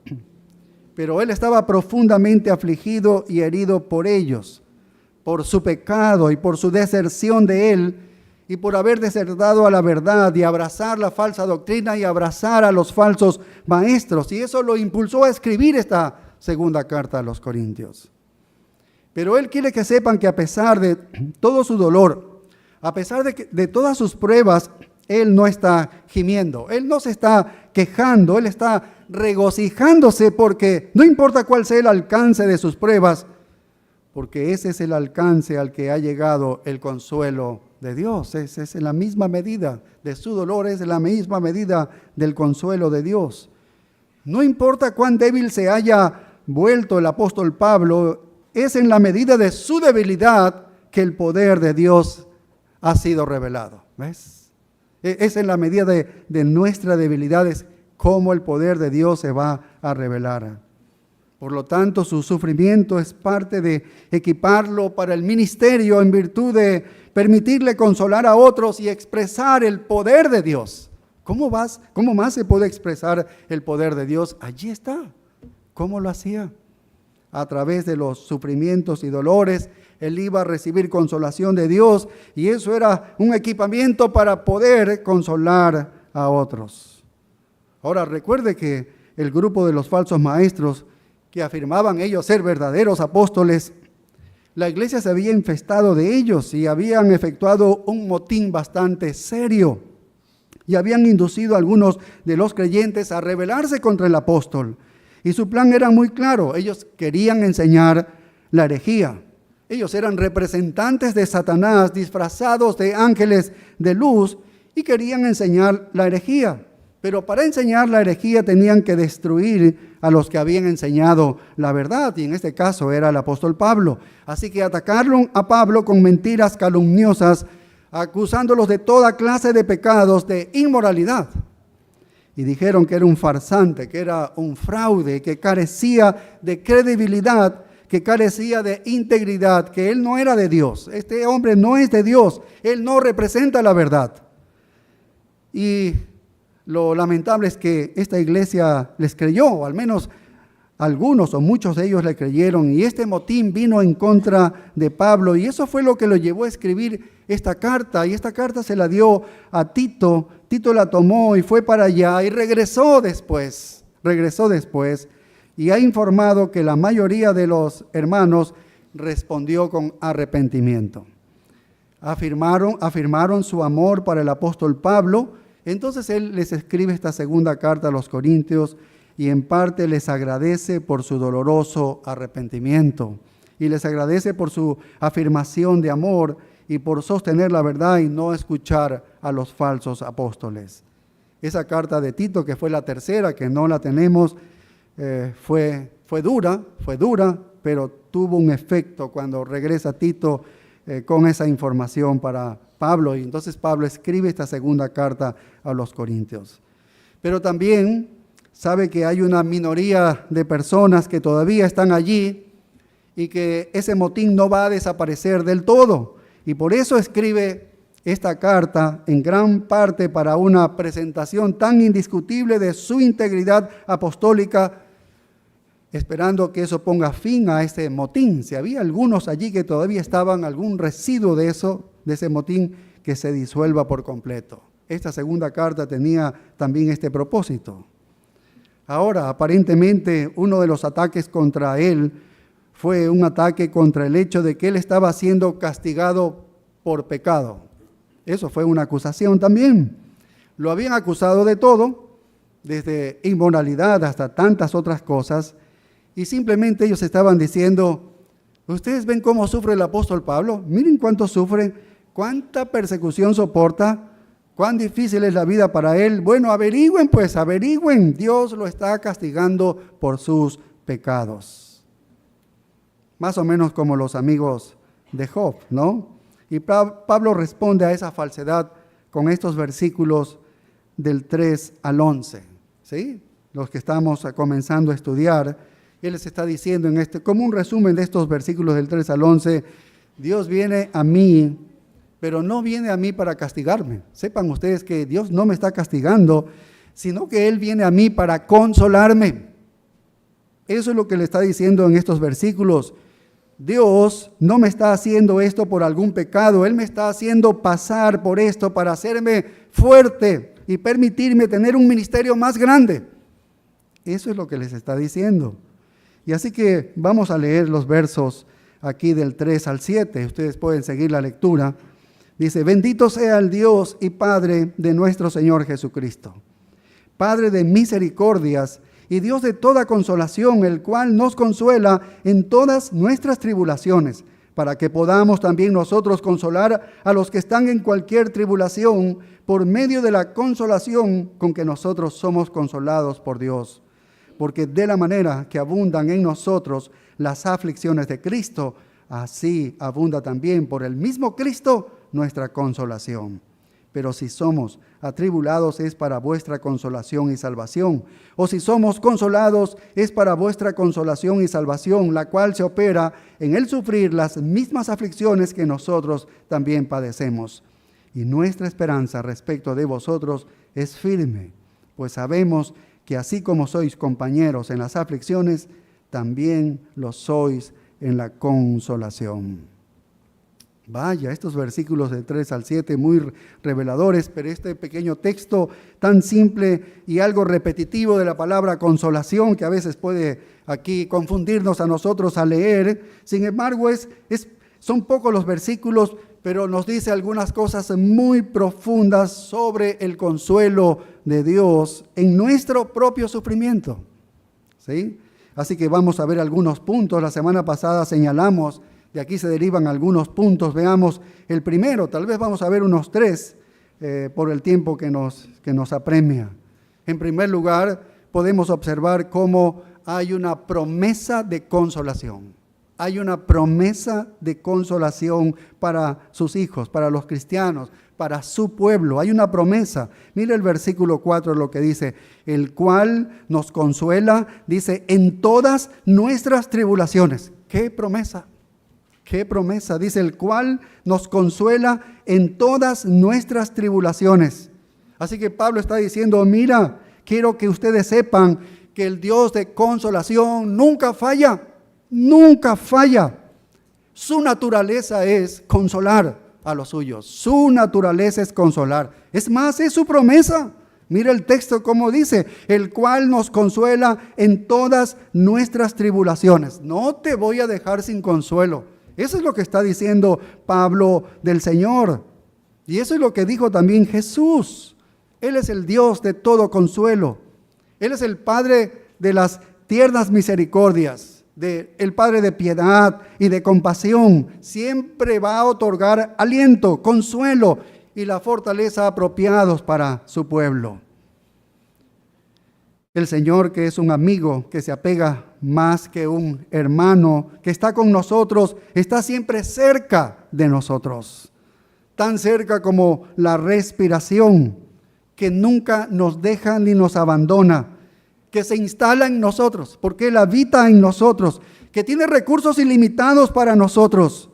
Pero él estaba profundamente afligido y herido por ellos, por su pecado y por su deserción de él, y por haber desertado a la verdad y abrazar la falsa doctrina y abrazar a los falsos maestros. Y eso lo impulsó a escribir esta segunda carta a los Corintios. Pero él quiere que sepan que a pesar de todo su dolor, a pesar de todas sus pruebas, él no está gimiendo, él no se está quejando, él está regocijándose, porque no importa cuál sea el alcance de sus pruebas, porque ese es el alcance al que ha llegado el consuelo de Dios. Es la misma medida de su dolor, es la misma medida del consuelo de Dios. No importa cuán débil se haya vuelto el apóstol Pablo, es en la medida de su debilidad que el poder de Dios ha sido revelado. ¿Ves? Es en la medida de nuestra debilidad es cómo el poder de Dios se va a revelar. Por lo tanto, su sufrimiento es parte de equiparlo para el ministerio en virtud de permitirle consolar a otros y expresar el poder de Dios ¿Cómo más se puede expresar el poder de Dios? Allí está. ¿Cómo lo hacía? A través de los sufrimientos y dolores, él iba a recibir consolación de Dios, y eso era un equipamiento para poder consolar a otros. Ahora recuerde que el grupo de los falsos maestros, que afirmaban ellos ser verdaderos apóstoles, la iglesia se había infestado de ellos y habían efectuado un motín bastante serio, y habían inducido a algunos de los creyentes a rebelarse contra el apóstol. Y su plan era muy claro. Ellos querían enseñar la herejía. Ellos eran representantes de Satanás disfrazados de ángeles de luz y querían enseñar la herejía. Pero para enseñar la herejía tenían que destruir a los que habían enseñado la verdad, y en este caso era el apóstol Pablo. Así que atacaron a Pablo con mentiras calumniosas, acusándolos de toda clase de pecados, de inmoralidad. Y dijeron que era un farsante, que era un fraude, que carecía de credibilidad, que carecía de integridad, que él no era de Dios. Este hombre no es de Dios, él no representa la verdad. Y lo lamentable es que esta iglesia les creyó, o al menos algunos o muchos de ellos le creyeron, y este motín vino en contra de Pablo, y eso fue lo que lo llevó a escribir esta carta, y esta carta se la dio a Tito. Tito la tomó y fue para allá y regresó después, y ha informado que la mayoría de los hermanos respondió con arrepentimiento. Afirmaron su amor para el apóstol Pablo. Entonces él les escribe esta segunda carta a los Corintios y en parte les agradece por su doloroso arrepentimiento y les agradece por su afirmación de amor y por sostener la verdad y no escuchar a los falsos apóstoles. Esa carta de Tito, que fue la tercera, que no la tenemos, fue dura, pero tuvo un efecto cuando regresa Tito con esa información para Pablo, y entonces Pablo escribe esta segunda carta a los Corintios. Pero también sabe que hay una minoría de personas que todavía están allí y que ese motín no va a desaparecer del todo, y por eso escribe esta carta en gran parte para una presentación tan indiscutible de su integridad apostólica, esperando que eso ponga fin a ese motín. Si había algunos allí que todavía estaban, algún residuo de ese motín, que se disuelva por completo. Esta segunda carta tenía también este propósito. Ahora, aparentemente, uno de los ataques contra él fue un ataque contra el hecho de que él estaba siendo castigado por pecado. Eso fue una acusación también. Lo habían acusado de todo, desde inmoralidad hasta tantas otras cosas, y simplemente ellos estaban diciendo: ¿ustedes ven cómo sufre el apóstol Pablo? Miren cuánto sufre, cuánta persecución soporta, cuán difícil es la vida para él. Bueno, averigüen, Dios lo está castigando por sus pecados. Más o menos como los amigos de Job, ¿no? Y Pablo responde a esa falsedad con estos versículos del 3 al 11, ¿sí? Los que estamos comenzando a estudiar. Él les está diciendo como un resumen de estos versículos del 3 al 11, Dios viene a mí, pero no viene a mí para castigarme. Sepan ustedes que Dios no me está castigando, sino que Él viene a mí para consolarme. Eso es lo que le está diciendo en estos versículos. Dios no me está haciendo esto por algún pecado, Él me está haciendo pasar por esto para hacerme fuerte y permitirme tener un ministerio más grande. Eso es lo que les está diciendo. Y así que vamos a leer los versos aquí del 3 al 7. Ustedes pueden seguir la lectura. Dice: bendito sea el Dios y Padre de nuestro Señor Jesucristo, Padre de misericordias y Dios de toda consolación, el cual nos consuela en todas nuestras tribulaciones, para que podamos también nosotros consolar a los que están en cualquier tribulación, por medio de la consolación con que nosotros somos consolados por Dios. Porque de la manera que abundan en nosotros las aflicciones de Cristo, así abunda también por el mismo Cristo nuestra consolación. Pero si somos atribulados es para vuestra consolación y salvación, o si somos consolados es para vuestra consolación y salvación, la cual se opera en el sufrir las mismas aflicciones que nosotros también padecemos. Y nuestra esperanza respecto de vosotros es firme, pues sabemos que así como sois compañeros en las aflicciones, también lo sois en la consolación. Vaya, estos versículos del 3 al 7 muy reveladores, pero este pequeño texto tan simple y algo repetitivo de la palabra consolación, que a veces puede aquí confundirnos a nosotros al leer. Sin embargo, son pocos los versículos, pero nos dice algunas cosas muy profundas sobre el consuelo de Dios en nuestro propio sufrimiento, ¿sí? Así que vamos a ver algunos puntos. La semana pasada señalamos, de aquí se derivan algunos puntos. Veamos el primero, tal vez vamos a ver unos 3 por el tiempo que nos apremia. En primer lugar, podemos observar cómo hay una promesa de consolación. Hay una promesa de consolación para sus hijos, para los cristianos, para su pueblo. Hay una promesa. Mire el versículo 4 lo que dice, el cual nos consuela, dice, en todas nuestras tribulaciones. ¡Qué promesa! ¡Qué promesa! Dice, el cual nos consuela en todas nuestras tribulaciones. Así que Pablo está diciendo, mira, quiero que ustedes sepan que el Dios de consolación nunca falla, nunca falla. Su naturaleza es consolar a los suyos. Su naturaleza es consolar. Es más, es su promesa. Mira el texto como dice, el cual nos consuela en todas nuestras tribulaciones. No te voy a dejar sin consuelo. Eso es lo que está diciendo Pablo del Señor. Y eso es lo que dijo también Jesús. Él es el Dios de todo consuelo. Él es el Padre de las tiernas misericordias, el Padre de piedad y de compasión. Siempre va a otorgar aliento, consuelo y la fortaleza apropiados para su pueblo. El Señor, que es un amigo, que se apega más que un hermano, que está con nosotros, está siempre cerca de nosotros. Tan cerca como la respiración, que nunca nos deja ni nos abandona, que se instala en nosotros, porque Él habita en nosotros, que tiene recursos ilimitados para nosotros.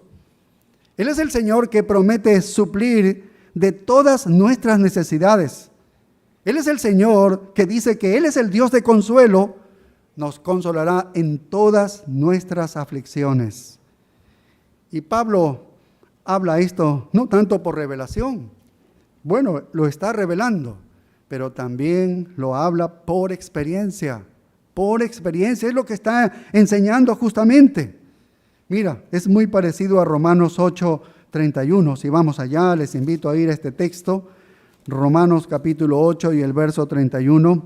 Él es el Señor que promete suplir de todas nuestras necesidades. Él es el Señor que dice que Él es el Dios de consuelo, nos consolará en todas nuestras aflicciones. Y Pablo habla esto no tanto por revelación, bueno, lo está revelando, pero también lo habla por experiencia. Por experiencia, es lo que está enseñando justamente. Mira, es muy parecido a Romanos 8:31. Si vamos allá, les invito a ir a este texto. Romanos capítulo 8 y el verso 31.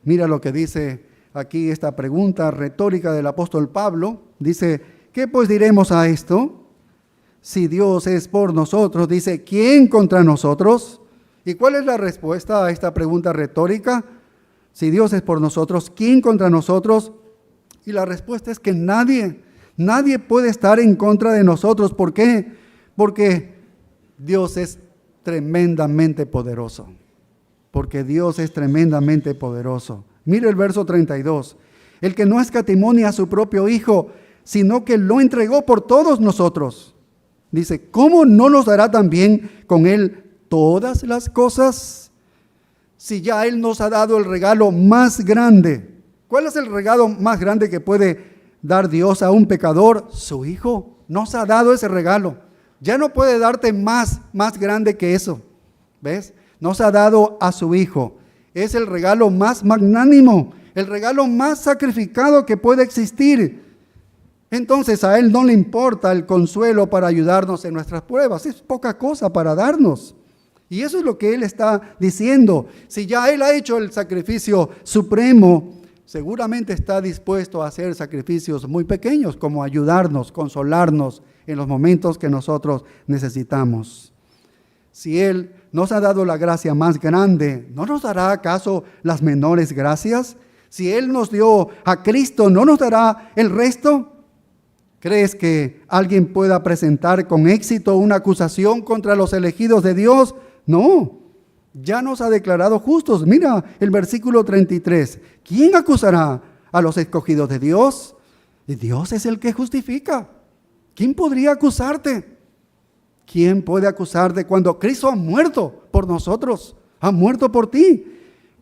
Mira lo que dice aquí esta pregunta retórica del apóstol Pablo. Dice, ¿qué pues diremos a esto? Si Dios es por nosotros, dice, ¿quién contra nosotros? ¿Y cuál es la respuesta a esta pregunta retórica? Si Dios es por nosotros, ¿quién contra nosotros? Y la respuesta es que nadie puede estar en contra de nosotros. ¿Por qué? Porque Dios es tremendamente poderoso. Porque Dios es tremendamente poderoso. Mire el verso 32. El que no escatimó ni a su propio Hijo, sino que lo entregó por todos nosotros. Dice, ¿cómo no nos dará también con Él todas las cosas? Si ya Él nos ha dado el regalo más grande. ¿Cuál es el regalo más grande que puede dar Dios a un pecador? Su Hijo. Nos ha dado ese regalo. Ya no puede darte más grande que eso. ¿Ves? Nos ha dado a su Hijo. Es el regalo más magnánimo, el regalo más sacrificado que puede existir. Entonces a Él no le importa el consuelo para ayudarnos en nuestras pruebas. Es poca cosa para darnos. Y eso es lo que Él está diciendo. Si ya Él ha hecho el sacrificio supremo, seguramente está dispuesto a hacer sacrificios muy pequeños, como ayudarnos, consolarnos en los momentos que nosotros necesitamos. Si Él nos ha dado la gracia más grande, ¿no nos dará acaso las menores gracias? Si Él nos dio a Cristo, ¿no nos dará el resto? ¿Crees que alguien pueda presentar con éxito una acusación contra los elegidos de Dios? No, ya nos ha declarado justos. Mira el versículo 33. ¿Quién acusará a los escogidos de Dios? Dios es el que justifica. ¿Quién podría acusarte? ¿Quién puede acusarte cuando Cristo ha muerto por nosotros? ha muerto por ti.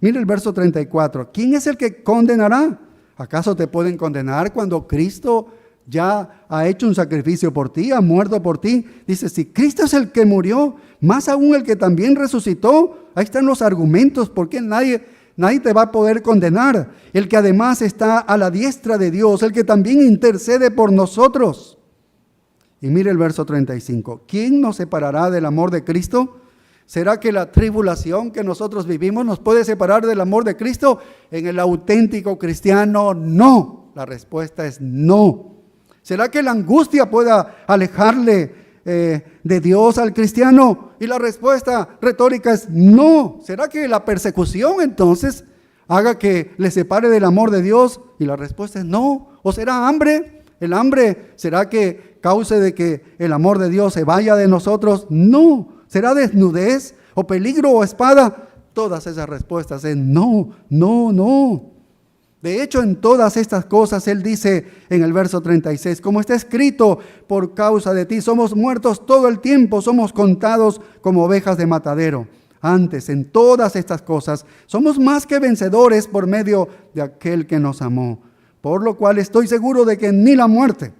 Mira el verso 34. ¿Quién es el que condenará? ¿Acaso te pueden condenar cuando Cristo ya ha hecho un sacrificio por ti, ha muerto por ti? Dice, si Cristo es el que murió, más aún el que también resucitó. Ahí están los argumentos, porque nadie te va a poder condenar. El que además está a la diestra de Dios, el que también intercede por nosotros. Y mire el verso 35. ¿Quién nos separará del amor de Cristo? ¿Será que la tribulación que nosotros vivimos nos puede separar del amor de Cristo? En el auténtico cristiano, no. La respuesta es no. ¿Será que la angustia pueda alejarle de Dios al cristiano? Y la respuesta retórica es no. ¿Será que la persecución entonces haga que le separe del amor de Dios? Y la respuesta es no. ¿O será hambre? ¿El hambre será que cause de que el amor de Dios se vaya de nosotros? No. ¿Será desnudez o peligro o espada? Todas esas respuestas es no, no, no. De hecho, en todas estas cosas, Él dice en el verso 36, como está escrito, por causa de ti somos muertos todo el tiempo, somos contados como ovejas de matadero. Antes, en todas estas cosas, somos más que vencedores por medio de aquel que nos amó. Por lo cual estoy seguro de que ni la muerte,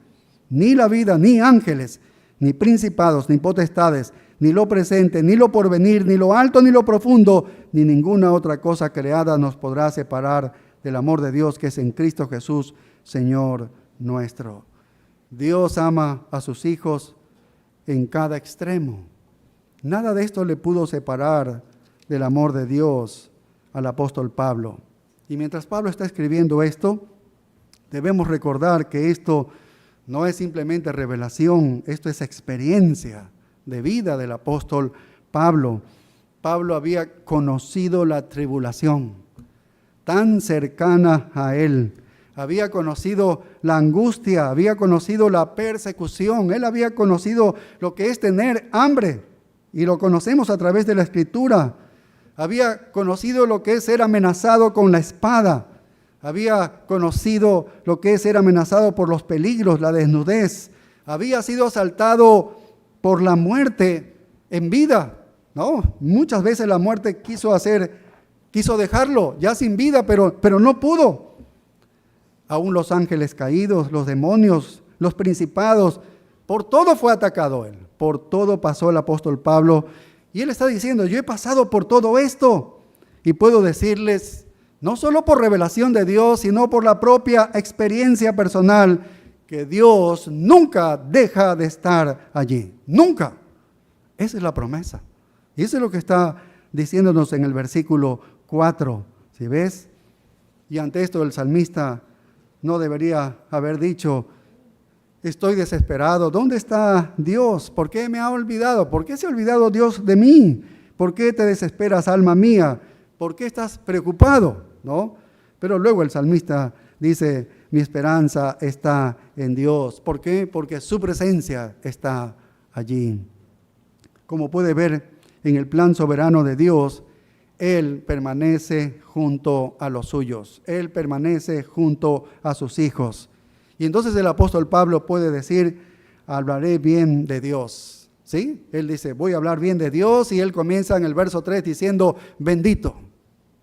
ni la vida, ni ángeles, ni principados, ni potestades, ni lo presente, ni lo porvenir, ni lo alto, ni lo profundo, ni ninguna otra cosa creada nos podrá separar del amor de Dios que es en Cristo Jesús, Señor nuestro. Dios ama a sus hijos en cada extremo. Nada de esto le pudo separar del amor de Dios al apóstol Pablo. Y mientras Pablo está escribiendo esto, debemos recordar que esto no es simplemente revelación, esto es experiencia de vida del apóstol Pablo. Pablo había conocido la tribulación tan cercana a él. Había conocido la angustia, había conocido la persecución. Él había conocido lo que es tener hambre, y lo conocemos a través de la Escritura. Había conocido lo que es ser amenazado con la espada. Había conocido lo que es ser amenazado por los peligros, la desnudez. Había sido asaltado por la muerte en vida, ¿no? Muchas veces la muerte quiso dejarlo ya sin vida, pero no pudo. Aún los ángeles caídos, los demonios, los principados, por todo fue atacado él. Por todo pasó el apóstol Pablo. Y él está diciendo, yo he pasado por todo esto. Y puedo decirles, no solo por revelación de Dios, sino por la propia experiencia personal, que Dios nunca deja de estar allí. Nunca. Esa es la promesa. Y eso es lo que está diciéndonos en el versículo 4. ¿Sí ves? Y ante esto el salmista no debería haber dicho, estoy desesperado. ¿Dónde está Dios? ¿Por qué me ha olvidado? ¿Por qué se ha olvidado Dios de mí? ¿Por qué te desesperas, alma mía? ¿Por qué estás preocupado? ¿No? Pero luego el salmista dice, mi esperanza está en Dios. ¿Por qué? Porque su presencia está allí. Como puede ver en el plan soberano de Dios, Él permanece junto a los suyos. Él permanece junto a sus hijos. Y entonces el apóstol Pablo puede decir, hablaré bien de Dios. ¿Sí? Él dice, voy a hablar bien de Dios, y él comienza en el verso 3 diciendo, bendito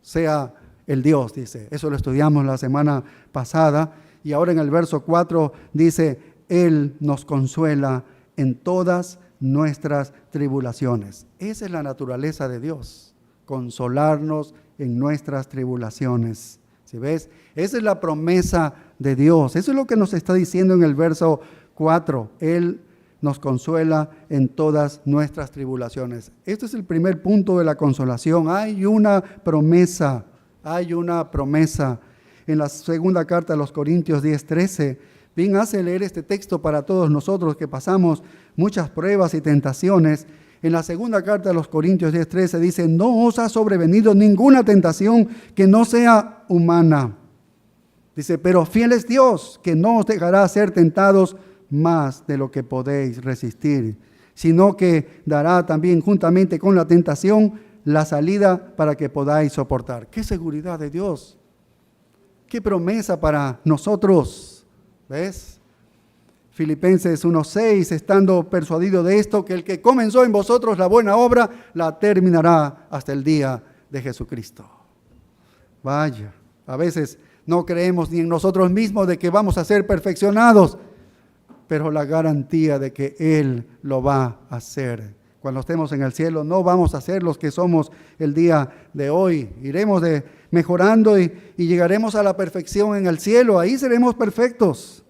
sea el Dios, dice. Eso lo estudiamos la semana pasada. Y ahora en el verso 4 dice, Él nos consuela en todas nuestras tribulaciones. Esa es la naturaleza de Dios, consolarnos en nuestras tribulaciones. ¿Sí ves? Esa es la promesa de Dios. Eso es lo que nos está diciendo en el verso 4. Él nos consuela en todas nuestras tribulaciones. Este es el primer punto de la consolación. Hay una promesa. En la segunda carta a los Corintios 10:13, bien hace leer este texto para todos nosotros que pasamos muchas pruebas y tentaciones. En la segunda carta a los Corintios 10:13 dice, no os ha sobrevenido ninguna tentación que no sea humana. Dice, pero fiel es Dios, que no os dejará ser tentados más de lo que podéis resistir, sino que dará también juntamente con la tentación la salida para que podáis soportar. ¡Qué seguridad de Dios! ¡Qué promesa para nosotros! ¿Ves? Filipenses 1:6, estando persuadido de esto, que el que comenzó en vosotros la buena obra, la terminará hasta el día de Jesucristo. Vaya, a veces no creemos ni en nosotros mismos de que vamos a ser perfeccionados, pero la garantía de que Él lo va a hacer. Cuando estemos en el cielo no vamos a ser los que somos el día de hoy. Iremos mejorando y llegaremos a la perfección en el cielo. Ahí seremos perfectos.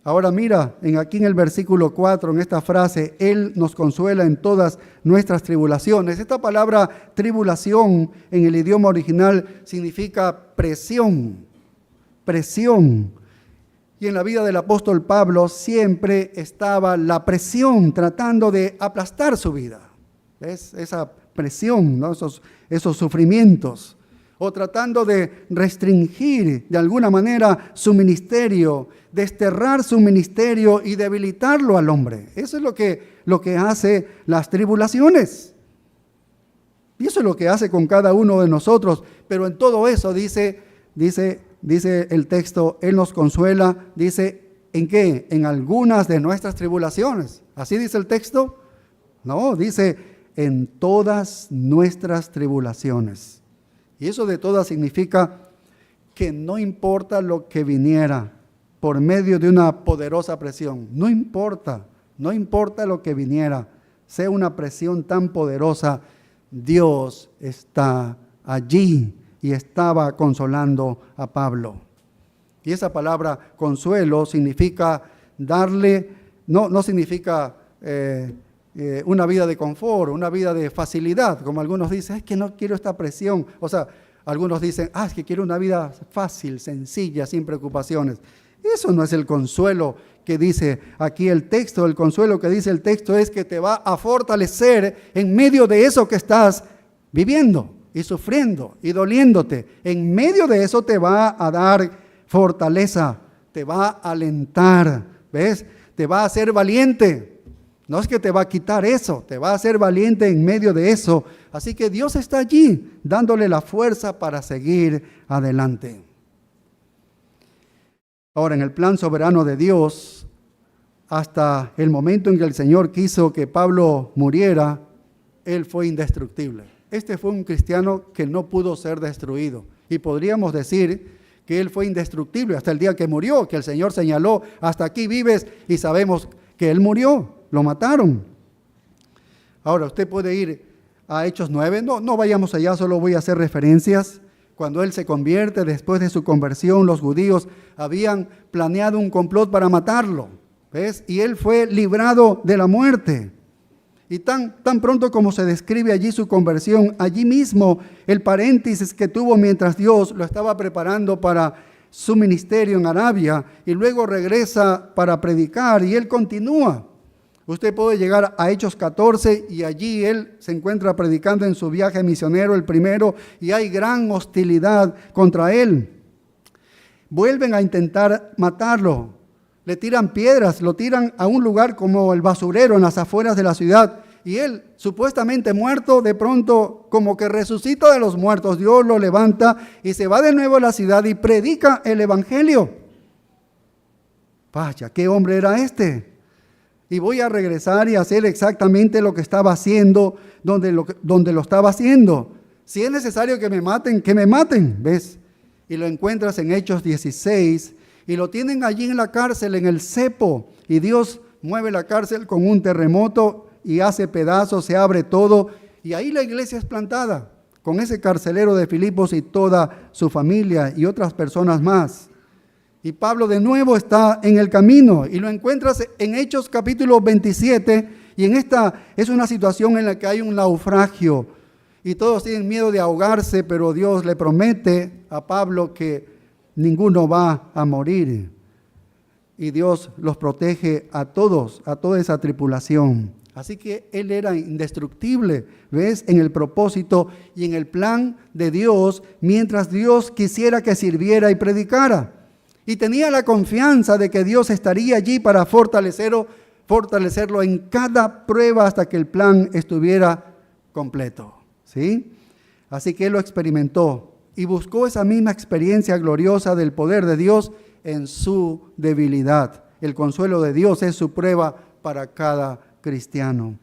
Ahora mira, aquí en el versículo 4, en esta frase, Él nos consuela en todas nuestras tribulaciones. Esta palabra tribulación en el idioma original significa presión, presión. Y en la vida del apóstol Pablo siempre estaba la presión tratando de aplastar su vida. ¿Ves? Esa presión, ¿no? Esos sufrimientos. O tratando de restringir de alguna manera su ministerio, desterrar su ministerio y debilitarlo al hombre. Eso es lo que hace las tribulaciones. Y eso es lo que hace con cada uno de nosotros. Pero en todo eso dice el texto, Él nos consuela, dice, ¿en qué? En algunas de nuestras tribulaciones. ¿Así dice el texto? No, dice, en todas nuestras tribulaciones. Y eso de todas significa que no importa lo que viniera por medio de una poderosa presión, no importa lo que viniera, sea una presión tan poderosa, Dios está allí y estaba consolando a Pablo. Y esa palabra consuelo significa darle, no significa una vida de confort, una vida de facilidad, como algunos dicen, es que no quiero esta presión. O sea, algunos dicen, es que quiero una vida fácil, sencilla, sin preocupaciones. Eso no es el consuelo que dice aquí el texto. El consuelo que dice el texto es que te va a fortalecer en medio de eso que estás viviendo y sufriendo y doliéndote. En medio de eso te va a dar fortaleza, te va a alentar, ¿ves? Te va a hacer valiente. No es que te va a quitar eso, te va a hacer valiente en medio de eso. Así que Dios está allí, dándole la fuerza para seguir adelante. Ahora, en el plan soberano de Dios, hasta el momento en que el Señor quiso que Pablo muriera, él fue indestructible. Este fue un cristiano que no pudo ser destruido. Y podríamos decir que él fue indestructible hasta el día que murió, que el Señor señaló, hasta aquí vives, y sabemos que él murió. Lo mataron. Ahora, usted puede ir a Hechos 9. No vayamos allá, solo voy a hacer referencias. Cuando él se convierte, después de su conversión, los judíos habían planeado un complot para matarlo. ¿Ves? Y él fue librado de la muerte. Y tan pronto como se describe allí su conversión, allí mismo el paréntesis que tuvo mientras Dios lo estaba preparando para su ministerio en Arabia, y luego regresa para predicar, y él continúa. Usted puede llegar a Hechos 14 y allí él se encuentra predicando en su viaje misionero, el primero, y hay gran hostilidad contra él. Vuelven a intentar matarlo, le tiran piedras, lo tiran a un lugar como el basurero en las afueras de la ciudad, y él, supuestamente muerto, de pronto como que resucita de los muertos, Dios lo levanta y se va de nuevo a la ciudad y predica el evangelio. Vaya, ¿qué hombre era este? Y voy a regresar y hacer exactamente lo que estaba haciendo, donde lo estaba haciendo. Si es necesario que me maten, ¿ves? Y lo encuentras en Hechos 16, y lo tienen allí en la cárcel, en el cepo, y Dios mueve la cárcel con un terremoto y hace pedazos, se abre todo, y ahí la iglesia es plantada, con ese carcelero de Filipos y toda su familia y otras personas más. Y Pablo de nuevo está en el camino y lo encuentras en Hechos capítulo 27, y en esta es una situación en la que hay un naufragio y todos tienen miedo de ahogarse, pero Dios le promete a Pablo que ninguno va a morir, y Dios los protege a todos, a toda esa tripulación. Así que él era indestructible, ¿ves? En el propósito y en el plan de Dios, mientras Dios quisiera que sirviera y predicara. Y tenía la confianza de que Dios estaría allí para fortalecerlo en cada prueba hasta que el plan estuviera completo, ¿sí? Así que él lo experimentó y buscó esa misma experiencia gloriosa del poder de Dios en su debilidad, el consuelo de Dios es su prueba para cada cristiano.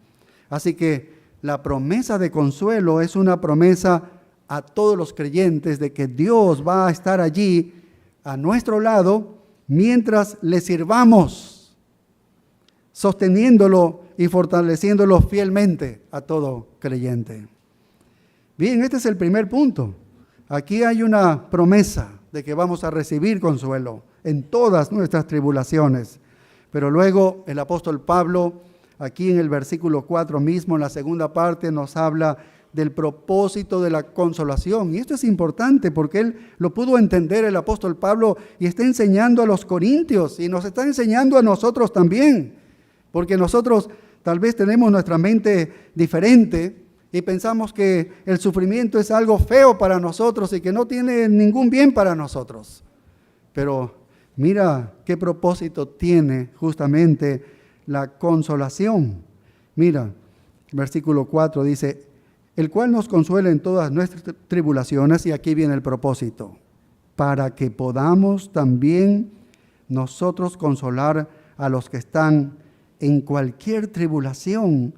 Así que la promesa de consuelo es una promesa a todos los creyentes de que Dios va a estar allí a nuestro lado mientras le sirvamos, sosteniéndolo y fortaleciéndolo fielmente a todo creyente. Bien, este es el primer punto. Aquí hay una promesa de que vamos a recibir consuelo en todas nuestras tribulaciones. Pero luego el apóstol Pablo, aquí en el versículo 4 mismo, en la segunda parte, nos habla del propósito de la consolación. Y esto es importante porque él lo pudo entender el apóstol Pablo y está enseñando a los corintios y nos está enseñando a nosotros también. Porque nosotros tal vez tenemos nuestra mente diferente y pensamos que el sufrimiento es algo feo para nosotros y que no tiene ningún bien para nosotros. Pero mira qué propósito tiene justamente la consolación. Mira, versículo 4 dice, el cual nos consuela en todas nuestras tribulaciones, y aquí viene el propósito, para que podamos también nosotros consolar a los que están en cualquier tribulación,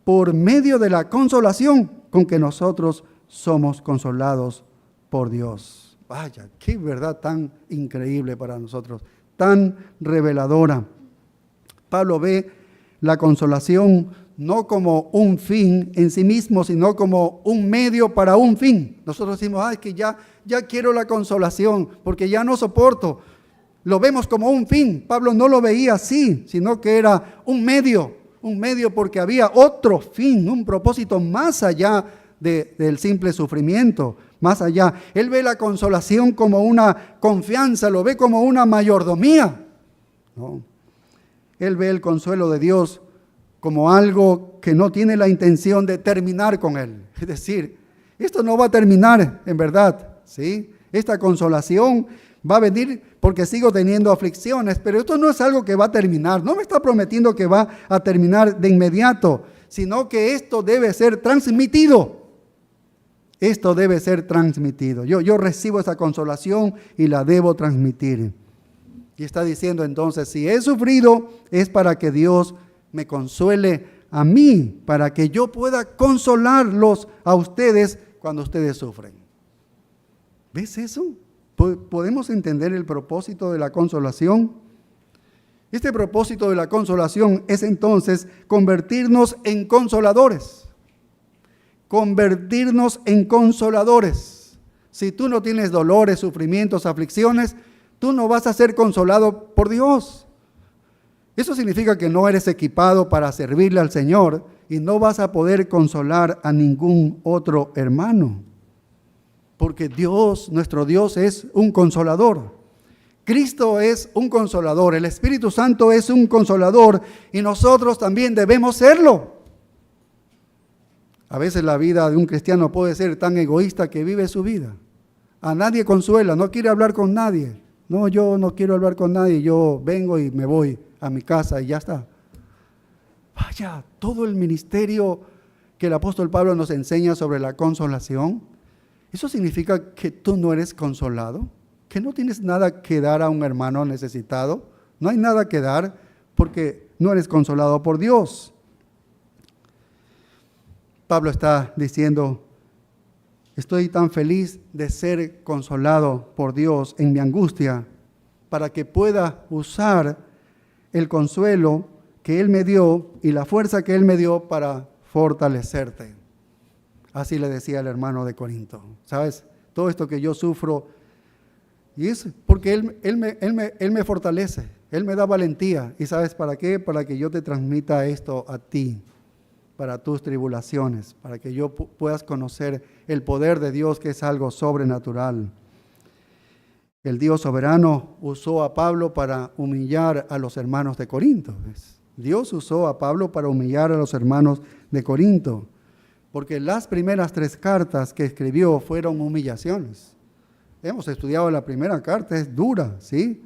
por medio de la consolación con que nosotros somos consolados por Dios. Vaya, qué verdad tan increíble para nosotros, tan reveladora. Pablo ve la consolación no como un fin en sí mismo, sino como un medio para un fin. Nosotros decimos, es que ya quiero la consolación, porque ya no soporto. Lo vemos como un fin. Pablo no lo veía así, sino que era un medio porque había otro fin, un propósito más allá del simple sufrimiento, más allá. Él ve la consolación como una confianza, lo ve como una mayordomía. No. Él ve el consuelo de Dios como algo que no tiene la intención de terminar con él. Es decir, esto no va a terminar en verdad, ¿sí? Esta consolación va a venir porque sigo teniendo aflicciones, pero esto no es algo que va a terminar. No me está prometiendo que va a terminar de inmediato, sino que esto debe ser transmitido. Esto debe ser transmitido. Yo recibo esa consolación y la debo transmitir. Y está diciendo entonces, si he sufrido, es para que Dios me consuele a mí, para que yo pueda consolarlos a ustedes cuando ustedes sufren. ¿Ves eso? ¿Podemos entender el propósito de la consolación? Este propósito de la consolación es entonces convertirnos en consoladores. Convertirnos en consoladores. Si tú no tienes dolores, sufrimientos, aflicciones, tú no vas a ser consolado por Dios. Eso significa que no eres equipado para servirle al Señor y no vas a poder consolar a ningún otro hermano. Porque Dios, nuestro Dios, es un consolador. Cristo es un consolador, el Espíritu Santo es un consolador y nosotros también debemos serlo. A veces la vida de un cristiano puede ser tan egoísta que vive su vida. A nadie consuela, no quiere hablar con nadie. No, yo no quiero hablar con nadie, yo vengo y me voy a mi casa y ya está. Vaya, todo el ministerio que el apóstol Pablo nos enseña sobre la consolación, ¿eso significa que tú no eres consolado? ¿Que no tienes nada que dar a un hermano necesitado? No hay nada que dar porque no eres consolado por Dios. Pablo está diciendo, estoy tan feliz de ser consolado por Dios en mi angustia para que pueda usar el consuelo que Él me dio y la fuerza que Él me dio para fortalecerte. Así le decía el hermano de Corinto. ¿Sabes? Todo esto que yo sufro, y es porque Él me fortalece, Él me da valentía. ¿Y sabes para qué? Para que yo te transmita esto a ti, para tus tribulaciones, para que yo puedas conocer el poder de Dios, que es algo sobrenatural. El Dios soberano usó a Pablo para humillar a los hermanos de Corinto. Dios usó a Pablo para humillar a los hermanos de Corinto, porque las primeras 3 cartas que escribió fueron humillaciones. Hemos estudiado la primera carta, es dura, ¿sí?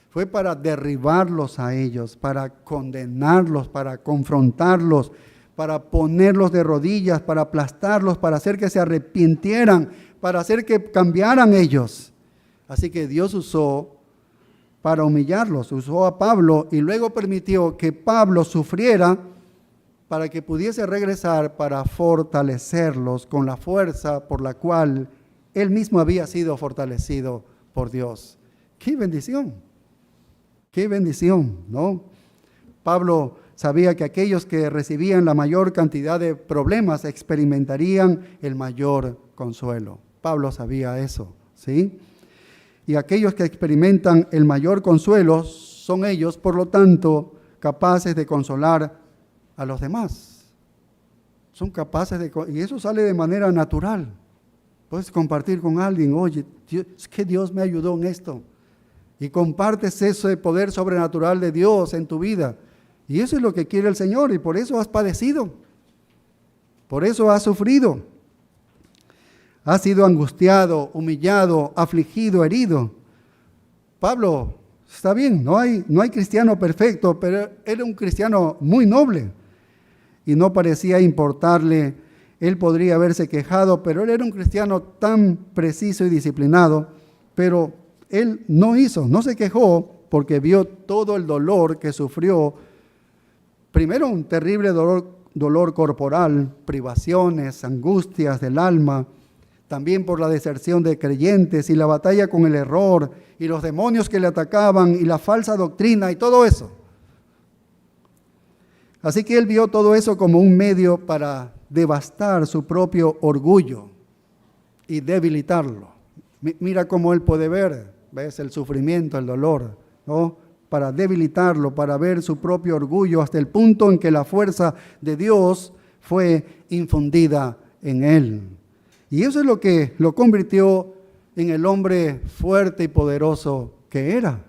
Fue para derribarlos a ellos, para condenarlos, para confrontarlos, para ponerlos de rodillas, para aplastarlos, para hacer que se arrepintieran, para hacer que cambiaran ellos. Así que Dios usó para humillarlos, usó a Pablo y luego permitió que Pablo sufriera para que pudiese regresar para fortalecerlos con la fuerza por la cual él mismo había sido fortalecido por Dios. ¡Qué bendición! ¡Qué bendición!, ¿no? Pablo sabía que aquellos que recibían la mayor cantidad de problemas experimentarían el mayor consuelo. Pablo sabía eso, ¿sí? Y aquellos que experimentan el mayor consuelo son ellos, por lo tanto, capaces de consolar a los demás. Son capaces y eso sale de manera natural. Puedes compartir con alguien, oye, es que Dios me ayudó en esto. Y compartes ese poder sobrenatural de Dios en tu vida. Y eso es lo que quiere el Señor, y por eso has padecido. Por eso has sufrido. Has sido angustiado, humillado, afligido, herido. Pablo, está bien, no hay cristiano perfecto, pero era un cristiano muy noble. Y no parecía importarle, él podría haberse quejado, pero él era un cristiano tan preciso y disciplinado, pero él no se quejó porque vio todo el dolor que sufrió. Primero un terrible dolor corporal, privaciones, angustias del alma, también por la deserción de creyentes y la batalla con el error y los demonios que le atacaban y la falsa doctrina y todo eso. Así que él vio todo eso como un medio para devastar su propio orgullo y debilitarlo. Mira cómo él puede ver, ¿ves? El sufrimiento, el dolor, ¿no? Para debilitarlo, para ver su propio orgullo hasta el punto en que la fuerza de Dios fue infundida en él. Y eso es lo que lo convirtió en el hombre fuerte y poderoso que era.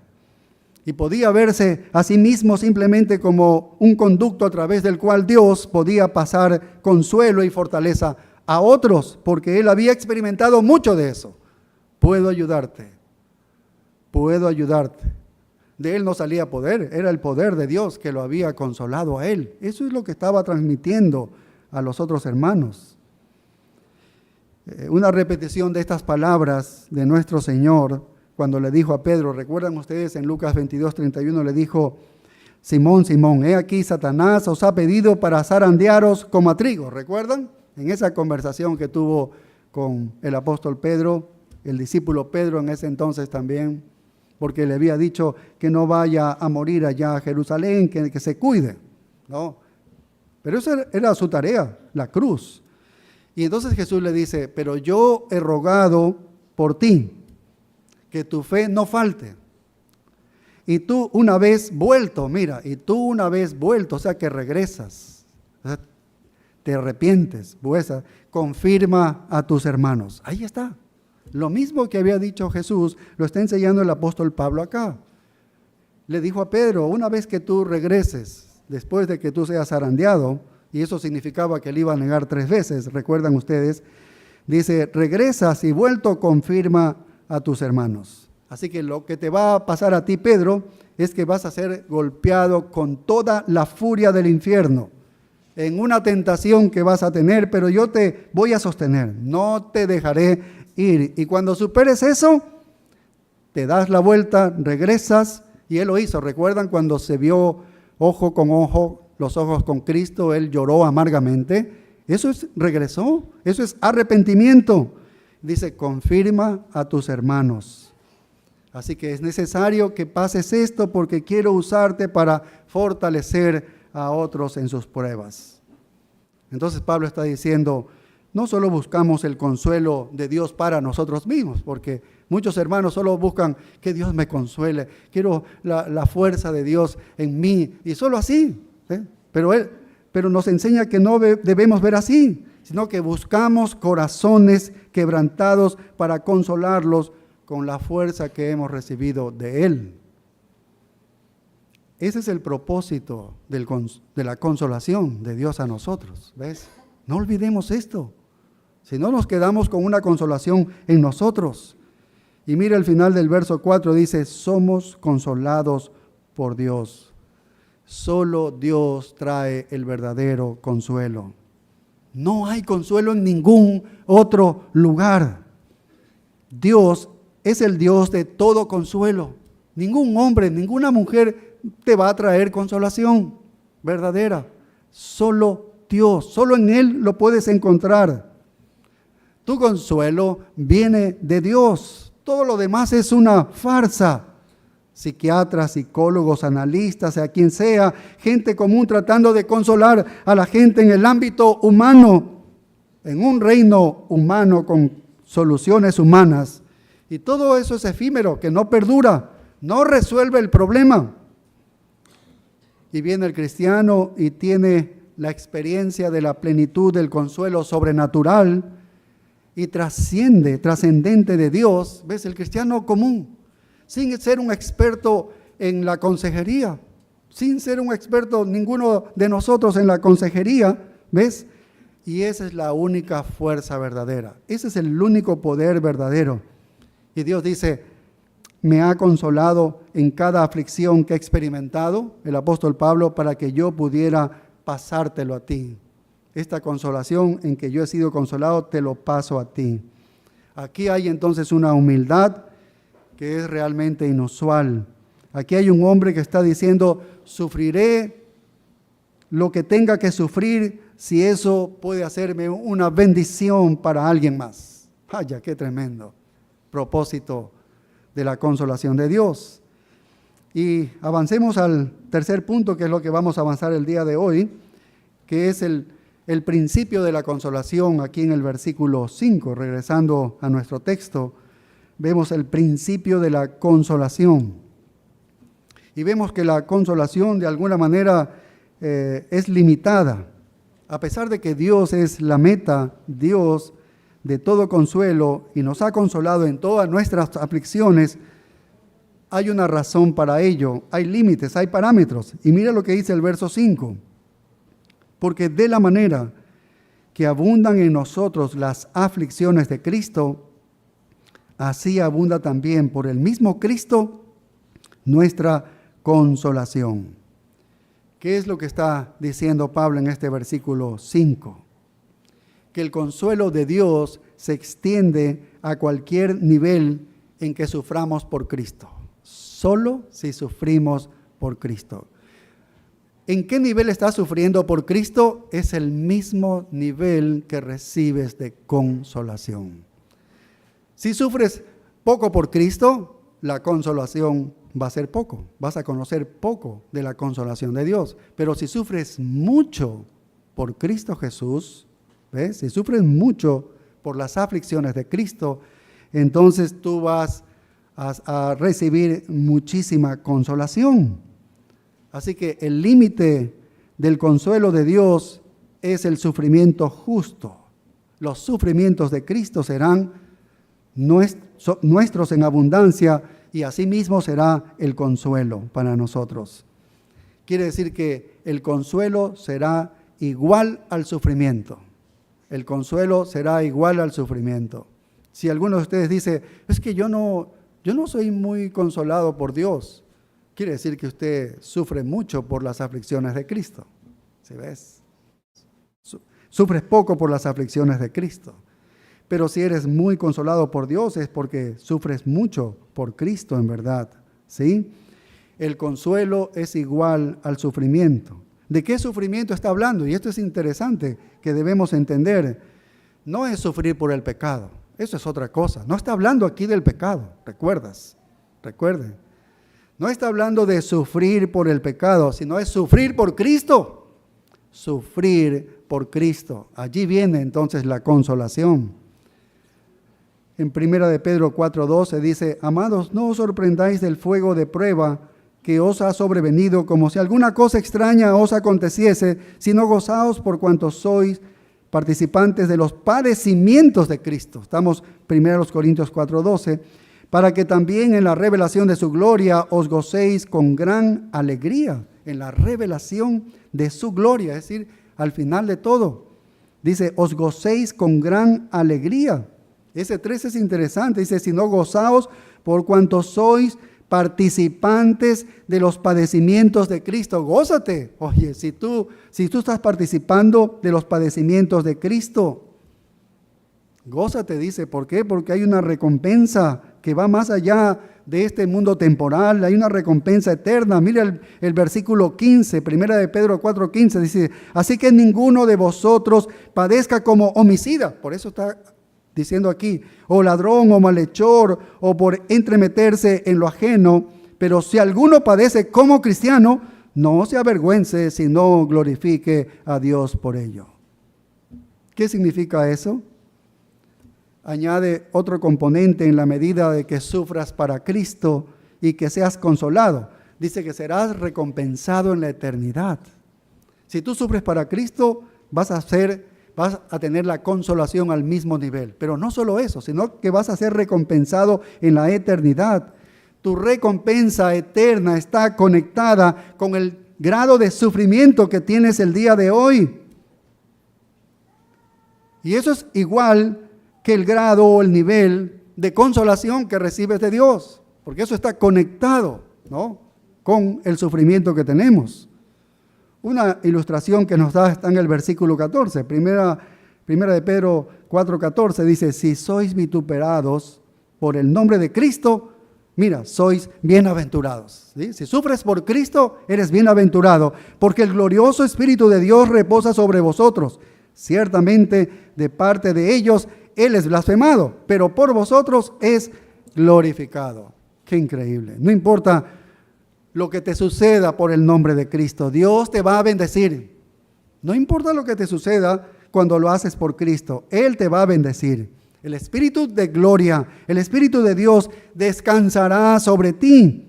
Y podía verse a sí mismo simplemente como un conducto a través del cual Dios podía pasar consuelo y fortaleza a otros, porque él había experimentado mucho de eso. Puedo ayudarte. De él no salía poder, era el poder de Dios que lo había consolado a él. Eso es lo que estaba transmitiendo a los otros hermanos. Una repetición de estas palabras de nuestro Señor cuando le dijo a Pedro, ¿recuerdan ustedes en Lucas 22:31 le dijo, Simón, Simón, he aquí Satanás os ha pedido para zarandearos como a trigo? ¿Recuerdan? En esa conversación que tuvo con el apóstol Pedro, el discípulo Pedro en ese entonces también, porque le había dicho que no vaya a morir allá a Jerusalén, que se cuide, ¿no? Pero esa era su tarea, la cruz. Y entonces Jesús le dice, pero yo he rogado por ti, que tu fe no falte. Y tú una vez vuelto, o sea que regresas, o sea, te arrepientes, pues, confirma a tus hermanos. Ahí está. Lo mismo que había dicho Jesús, lo está enseñando el apóstol Pablo acá. Le dijo a Pedro, una vez que tú regreses, después de que tú seas zarandeado, y eso significaba que él iba a negar 3 veces, recuerdan ustedes, dice, regresas y vuelto confirma a tus hermanos. Así que lo que te va a pasar a ti, Pedro, es que vas a ser golpeado con toda la furia del infierno, en una tentación que vas a tener, pero yo te voy a sostener, no te dejaré ir. Y cuando superes eso, te das la vuelta, regresas, y él lo hizo. ¿Recuerdan cuando se vio ojo con ojo, los ojos con Cristo? Él lloró amargamente. Eso regresó, eso es arrepentimiento. Dice, confirma a tus hermanos. Así que es necesario que pases esto porque quiero usarte para fortalecer a otros en sus pruebas. Entonces Pablo está diciendo, no solo buscamos el consuelo de Dios para nosotros mismos, porque muchos hermanos solo buscan que Dios me consuele, quiero la fuerza de Dios en mí, y solo así, ¿eh? Pero nos enseña que no debemos ver así, sino que buscamos corazones quebrantados para consolarlos con la fuerza que hemos recibido de Él. Ese es el propósito de la consolación de Dios a nosotros, ¿ves? No olvidemos esto, si no nos quedamos con una consolación en nosotros. Y mira el final del verso 4, dice, somos consolados por Dios. Solo Dios trae el verdadero consuelo. No hay consuelo en ningún otro lugar. Dios es el Dios de todo consuelo. Ningún hombre, ninguna mujer te va a traer consolación verdadera. Solo Dios, solo en Él lo puedes encontrar. Tu consuelo viene de Dios. Todo lo demás es una farsa. Psiquiatras, psicólogos, analistas, sea quien sea, gente común tratando de consolar a la gente en el ámbito humano, en un reino humano con soluciones humanas. Y todo eso es efímero, que no perdura, no resuelve el problema. Y viene el cristiano y tiene la experiencia de la plenitud del consuelo sobrenatural y trascendente de Dios. ¿Ves? El cristiano común, sin ser un experto en la consejería, sin ser un experto ninguno de nosotros en la consejería, ¿ves? Y esa es la única fuerza verdadera, ese es el único poder verdadero. Y Dios dice, me ha consolado en cada aflicción que he experimentado, el apóstol Pablo, para que yo pudiera pasártelo a ti. Esta consolación en que yo he sido consolado, te lo paso a ti. Aquí hay entonces una humildad que es realmente inusual. Aquí hay un hombre que está diciendo, sufriré lo que tenga que sufrir si eso puede hacerme una bendición para alguien más. Vaya, qué tremendo propósito de la consolación de Dios. Y avancemos al tercer punto, que es lo que vamos a avanzar el día de hoy, que es el principio de la consolación. Aquí en el versículo 5, regresando a nuestro texto, vemos el principio de la consolación. Y vemos que la consolación de alguna manera es limitada. A pesar de que Dios es la meta, Dios de todo consuelo, y nos ha consolado en todas nuestras aflicciones, hay una razón para ello, hay límites, hay parámetros. Y mira lo que dice el verso 5. Porque de la manera que abundan en nosotros las aflicciones de Cristo, así abunda también por el mismo Cristo nuestra consolación. ¿Qué es lo que está diciendo Pablo en este versículo 5? Que el consuelo de Dios se extiende a cualquier nivel en que suframos por Cristo. Solo si sufrimos por Cristo. ¿En qué nivel estás sufriendo por Cristo? Es el mismo nivel que recibes de consolación. Si sufres poco por Cristo, la consolación va a ser poco. Vas a conocer poco de la consolación de Dios. Pero si sufres mucho por Cristo Jesús, ¿ves? Si sufres mucho por las aflicciones de Cristo, entonces tú vas a recibir muchísima consolación. Así que el límite del consuelo de Dios es el sufrimiento justo. Los sufrimientos de Cristo serán nuestros en abundancia, y asimismo será el consuelo para nosotros. Quiere decir que el consuelo será igual al sufrimiento. El consuelo será igual al sufrimiento. Si alguno de ustedes dice, es que yo no soy muy consolado por Dios, quiere decir que usted sufre mucho por las aflicciones de Cristo. ¿Sí ves? Sufres poco por las aflicciones de Cristo. Pero si eres muy consolado por Dios es porque sufres mucho por Cristo en verdad. ¿Sí? El consuelo es igual al sufrimiento. ¿De qué sufrimiento está hablando? Y esto es interesante que debemos entender. No es sufrir por el pecado. Eso es otra cosa. No está hablando aquí del pecado. Recuerden. No está hablando de sufrir por el pecado, sino es sufrir por Cristo. Sufrir por Cristo. Allí viene entonces la consolación. En 1 de Pedro 4:12 dice, amados, no os sorprendáis del fuego de prueba que os ha sobrevenido, como si alguna cosa extraña os aconteciese, sino gozaos por cuanto sois participantes de los padecimientos de Cristo. Estamos 1 Corintios 4:12, para que también en la revelación de su gloria os gocéis con gran alegría, en la revelación de su gloria, es decir, al final de todo. Dice, os gocéis con gran alegría. Ese 3 es interesante, dice, sino gozaos por cuanto sois participantes de los padecimientos de Cristo. Gózate. Oye, si tú estás participando de los padecimientos de Cristo, gózate, dice. ¿Por qué? Porque hay una recompensa que va más allá de este mundo temporal. Hay una recompensa eterna. Mira el versículo 15, primera de Pedro 4:15, dice: así que ninguno de vosotros padezca como homicida. Por eso está diciendo aquí, o ladrón, o malhechor, o por entremeterse en lo ajeno. Pero si alguno padece como cristiano, no se avergüence, sino glorifique a Dios por ello. ¿Qué significa eso? Añade otro componente: en la medida de que sufras para Cristo y que seas consolado. Dice que serás recompensado en la eternidad. Si tú sufres para Cristo, vas a tener la consolación al mismo nivel. Pero no solo eso, sino que vas a ser recompensado en la eternidad. Tu recompensa eterna está conectada con el grado de sufrimiento que tienes el día de hoy. Y eso es igual que el grado o el nivel de consolación que recibes de Dios, porque eso está conectado, ¿no?, con el sufrimiento que tenemos. Una ilustración que nos da está en el versículo 14, primera de Pedro 4:14, dice: si sois vituperados por el nombre de Cristo, mira, sois bienaventurados. ¿Sí? Si sufres por Cristo, eres bienaventurado, porque el glorioso Espíritu de Dios reposa sobre vosotros. Ciertamente, de parte de ellos, Él es blasfemado, pero por vosotros es glorificado. Qué increíble. No importa lo que te suceda por el nombre de Cristo, Dios te va a bendecir. No importa lo que te suceda cuando lo haces por Cristo, Él te va a bendecir. El Espíritu de gloria, el Espíritu de Dios descansará sobre ti.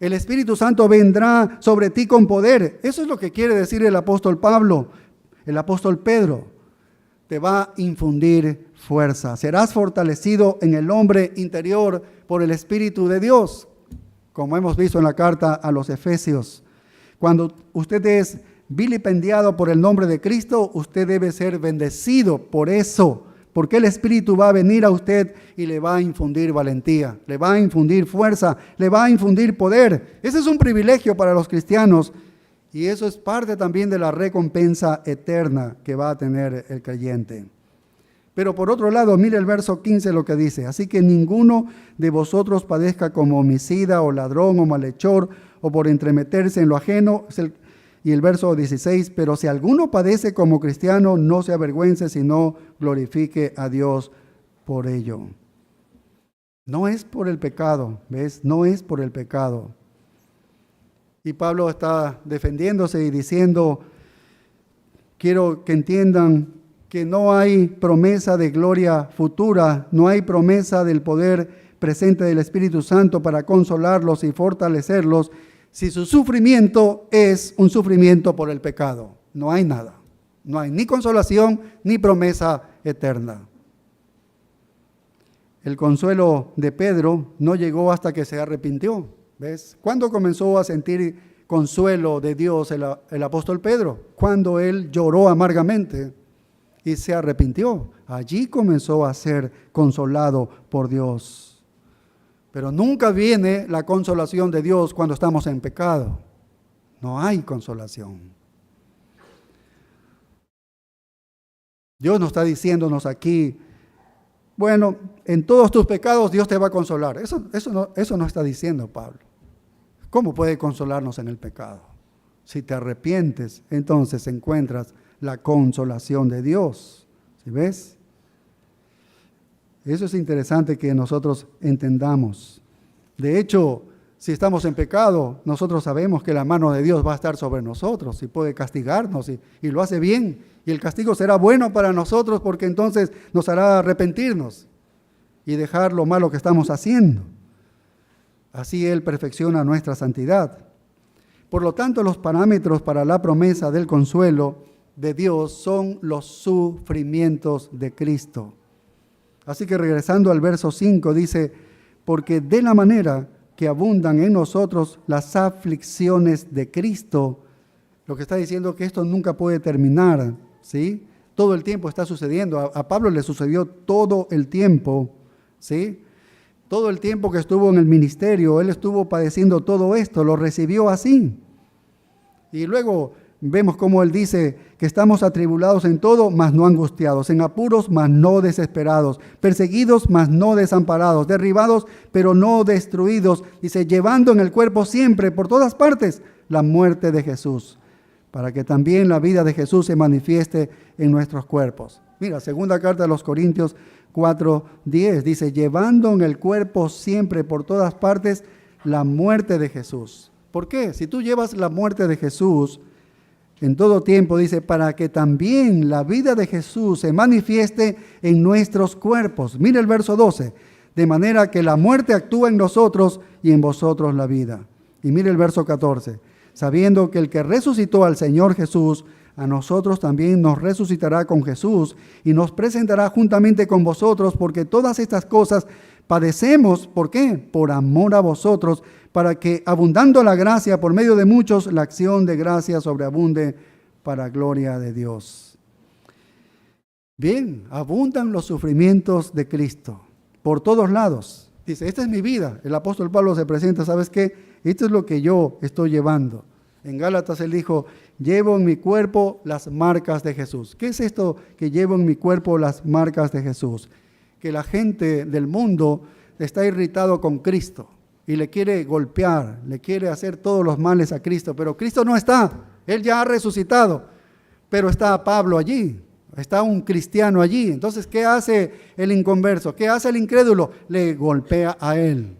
El Espíritu Santo vendrá sobre ti con poder. Eso es lo que quiere decir el apóstol Pablo, el apóstol Pedro. Te va a infundir fuerza. Serás fortalecido en el hombre interior por el Espíritu de Dios, como hemos visto en la carta a los Efesios. Cuando usted es vilipendiado por el nombre de Cristo, usted debe ser bendecido por eso, porque el Espíritu va a venir a usted y le va a infundir valentía, le va a infundir fuerza, le va a infundir poder. Ese es un privilegio para los cristianos y eso es parte también de la recompensa eterna que va a tener el creyente. Pero por otro lado, mire el verso 15 lo que dice: así que ninguno de vosotros padezca como homicida o ladrón o malhechor o por entremeterse en lo ajeno. Y el verso 16: pero si alguno padece como cristiano, no se avergüence, sino glorifique a Dios por ello. No es por el pecado, ¿ves? No es por el pecado. Y Pablo está defendiéndose y diciendo: quiero que entiendan que no hay promesa de gloria futura, no hay promesa del poder presente del Espíritu Santo para consolarlos y fortalecerlos, si su sufrimiento es un sufrimiento por el pecado. No hay nada. No hay ni consolación ni promesa eterna. El consuelo de Pedro no llegó hasta que se arrepintió. ¿Ves? ¿Cuándo comenzó a sentir consuelo de Dios el apóstol Pedro? Cuando él lloró amargamente y se arrepintió. Allí comenzó a ser consolado por Dios. Pero nunca viene la consolación de Dios cuando estamos en pecado. No hay consolación. Dios no está diciéndonos aquí: bueno, en todos tus pecados Dios te va a consolar. Eso no está diciendo Pablo. ¿Cómo puede consolarnos en el pecado? Si te arrepientes, entonces encuentras la consolación de Dios. ¿Sí ves? Eso es interesante que nosotros entendamos. De hecho, si estamos en pecado, nosotros sabemos que la mano de Dios va a estar sobre nosotros y puede castigarnos y lo hace bien. Y el castigo será bueno para nosotros porque entonces nos hará arrepentirnos y dejar lo malo que estamos haciendo. Así Él perfecciona nuestra santidad. Por lo tanto, los parámetros para la promesa del consuelo de Dios son los sufrimientos de Cristo. Así que regresando al verso 5 dice: porque de la manera que abundan en nosotros las aflicciones de Cristo, lo que está diciendo que esto nunca puede terminar, ¿sí? Todo el tiempo está sucediendo. A Pablo le sucedió todo el tiempo, ¿sí? Todo el tiempo que estuvo en el ministerio, él estuvo padeciendo todo esto, lo recibió así. Y luego vemos cómo él dice que estamos atribulados en todo, mas no angustiados, en apuros, mas no desesperados, perseguidos, mas no desamparados, derribados, pero no destruidos. Dice, llevando en el cuerpo siempre, por todas partes, la muerte de Jesús, para que también la vida de Jesús se manifieste en nuestros cuerpos. Mira, segunda carta de los Corintios 4:10, dice, llevando en el cuerpo siempre, por todas partes, la muerte de Jesús. ¿Por qué? Si tú llevas la muerte de Jesús en todo tiempo, dice, para que también la vida de Jesús se manifieste en nuestros cuerpos. Mira el verso 12, de manera que la muerte actúa en nosotros y en vosotros la vida. Y mira el verso 14, sabiendo que el que resucitó al Señor Jesús, a nosotros también nos resucitará con Jesús y nos presentará juntamente con vosotros, porque todas estas cosas padecemos. ¿Por qué? Por amor a vosotros, para que, abundando la gracia por medio de muchos, la acción de gracia sobreabunde para gloria de Dios. Bien, abundan los sufrimientos de Cristo por todos lados. Dice, esta es mi vida. El apóstol Pablo se presenta, ¿sabes qué? Esto es lo que yo estoy llevando. En Gálatas él dijo, llevo en mi cuerpo las marcas de Jesús. ¿Qué es esto que llevo en mi cuerpo las marcas de Jesús? Que la gente del mundo está irritado con Cristo y le quiere golpear, le quiere hacer todos los males a Cristo, pero Cristo no está, Él ya ha resucitado, pero está Pablo allí, está un cristiano allí. Entonces, ¿qué hace el inconverso? ¿Qué hace el incrédulo? Le golpea a él,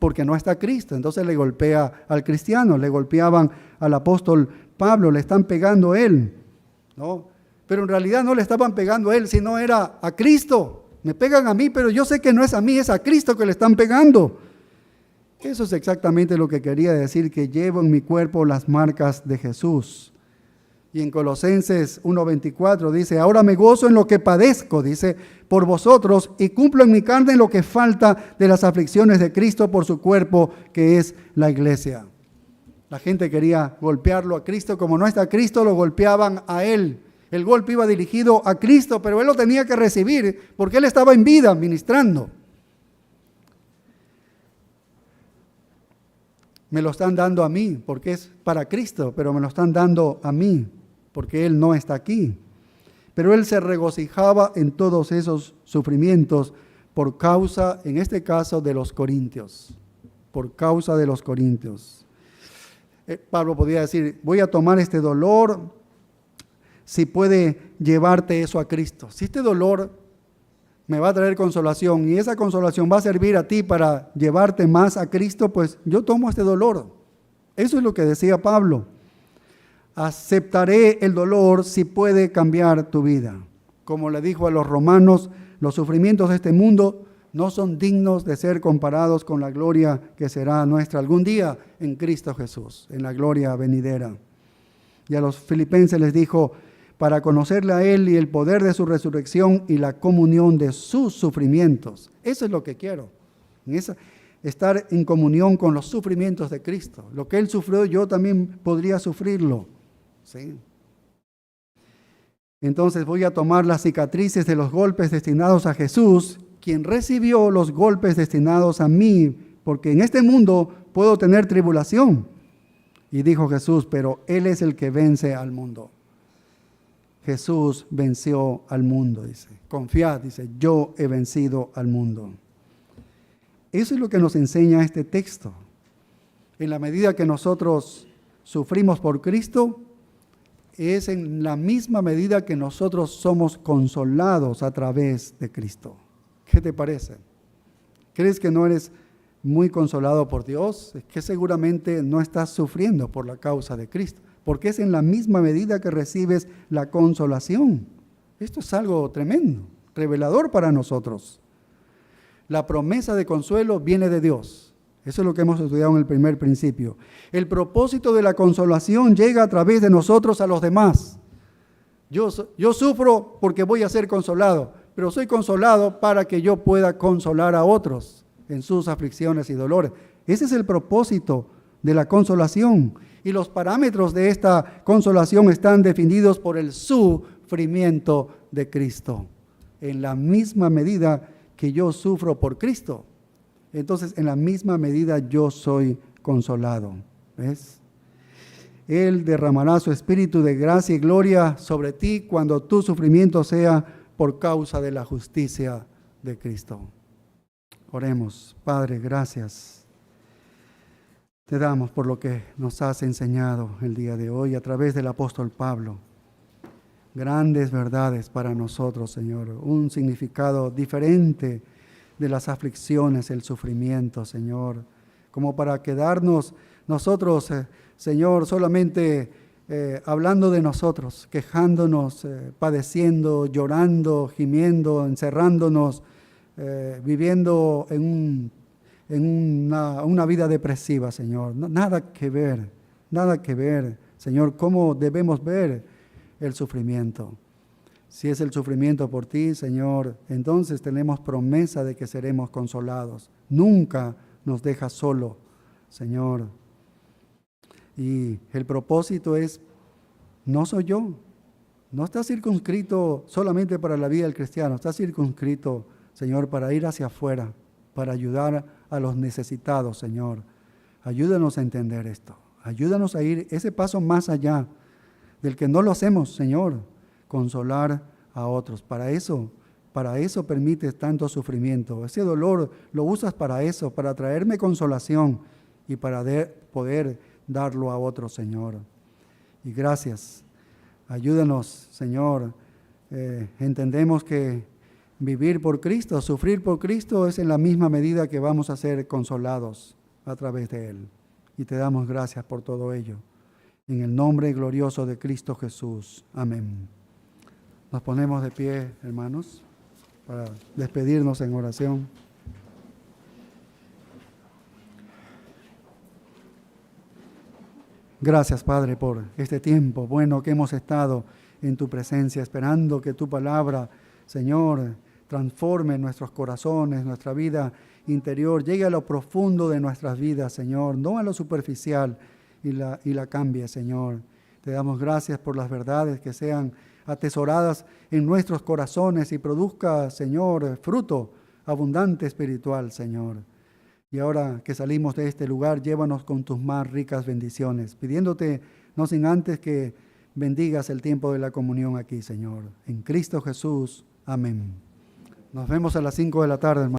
porque no está Cristo. Entonces le golpea al cristiano, le golpeaban al apóstol Pablo, le están pegando a él, ¿no? Pero en realidad no le estaban pegando a él, sino era a Cristo. Me pegan a mí, pero yo sé que no es a mí, es a Cristo que le están pegando. Eso es exactamente lo que quería decir, que llevo en mi cuerpo las marcas de Jesús. Y en Colosenses 1:24 dice, ahora me gozo en lo que padezco, dice, por vosotros, y cumplo en mi carne lo que falta de las aflicciones de Cristo por su cuerpo, que es la iglesia. La gente quería golpearlo a Cristo, como no está Cristo, lo golpeaban a él. El golpe iba dirigido a Cristo, pero él lo tenía que recibir porque él estaba en vida ministrando. Me lo están dando a mí porque es para Cristo, pero me lo están dando a mí porque él no está aquí. Pero él se regocijaba en todos esos sufrimientos por causa, en este caso, de los corintios. Por causa de los corintios. Pablo podía decir, voy a tomar este dolor si puede llevarte eso a Cristo. Si este dolor me va a traer consolación y esa consolación va a servir a ti para llevarte más a Cristo, pues yo tomo este dolor. Eso es lo que decía Pablo. Aceptaré el dolor si puede cambiar tu vida. Como le dijo a los romanos, los sufrimientos de este mundo no son dignos de ser comparados con la gloria que será nuestra algún día en Cristo Jesús, en la gloria venidera. Y a los filipenses les dijo, para conocerle a Él y el poder de su resurrección y la comunión de sus sufrimientos. Eso es lo que quiero, estar en comunión con los sufrimientos de Cristo. Lo que Él sufrió, yo también podría sufrirlo. ¿Sí? Entonces voy a tomar las cicatrices de los golpes destinados a Jesús, quien recibió los golpes destinados a mí, porque en este mundo puedo tener tribulación. Y dijo Jesús, pero Él es el que vence al mundo. Jesús venció al mundo, dice. Confiad, dice, yo he vencido al mundo. Eso es lo que nos enseña este texto. En la medida que nosotros sufrimos por Cristo, es en la misma medida que nosotros somos consolados a través de Cristo. ¿Qué te parece? ¿Crees que no eres muy consolado por Dios? Es que seguramente no estás sufriendo por la causa de Cristo, porque es en la misma medida que recibes la consolación. Esto es algo tremendo, revelador para nosotros. La promesa de consuelo viene de Dios. Eso es lo que hemos estudiado en el primer principio. El propósito de la consolación llega a través de nosotros a los demás. Yo sufro porque voy a ser consolado, pero soy consolado para que yo pueda consolar a otros en sus aflicciones y dolores. Ese es el propósito de la consolación. Y los parámetros de esta consolación están definidos por el sufrimiento de Cristo. En la misma medida que yo sufro por Cristo, entonces en la misma medida yo soy consolado. ¿Ves? Él derramará su espíritu de gracia y gloria sobre ti cuando tu sufrimiento sea por causa de la justicia de Cristo. Oremos. Padre, gracias. Te damos por lo que nos has enseñado el día de hoy a través del apóstol Pablo. Grandes verdades para nosotros, Señor. Un significado diferente de las aflicciones, el sufrimiento, Señor. Como para quedarnos nosotros, Señor, solamente hablando de nosotros, quejándonos, padeciendo, llorando, gimiendo, encerrándonos, viviendo en una vida depresiva, Señor. Nada que ver, Señor, cómo debemos ver el sufrimiento. Si es el sufrimiento por ti, Señor, entonces tenemos promesa de que seremos consolados. Nunca nos dejas solo, Señor. Y el propósito es, no soy yo, no está circunscrito solamente para la vida del cristiano, está circunscrito, Señor, para ir hacia afuera, para ayudar a los necesitados, Señor. Ayúdanos a entender esto, ayúdanos a ir ese paso más allá del que no lo hacemos, Señor, consolar a otros. Para eso permites tanto sufrimiento. Ese dolor lo usas para eso, para traerme consolación y para poder darlo a otros, Señor. Y gracias. Ayúdanos, Señor. Entendemos que vivir por Cristo, sufrir por Cristo es en la misma medida que vamos a ser consolados a través de Él. Y te damos gracias por todo ello. En el nombre glorioso de Cristo Jesús. Amén. Nos ponemos de pie, hermanos, para despedirnos en oración. Gracias, Padre, por este tiempo bueno que hemos estado en tu presencia, esperando que tu palabra, Señor, transforme nuestros corazones, nuestra vida interior, llegue a lo profundo de nuestras vidas, Señor, no a lo superficial, y la cambie, Señor. Te damos gracias por las verdades que sean atesoradas en nuestros corazones y produzca, Señor, fruto abundante espiritual, Señor. Y ahora que salimos de este lugar, llévanos con tus más ricas bendiciones, pidiéndote, no sin antes que bendigas el tiempo de la comunión aquí, Señor. En Cristo Jesús. Amén. Nos vemos a las 5 de la tarde, hermano.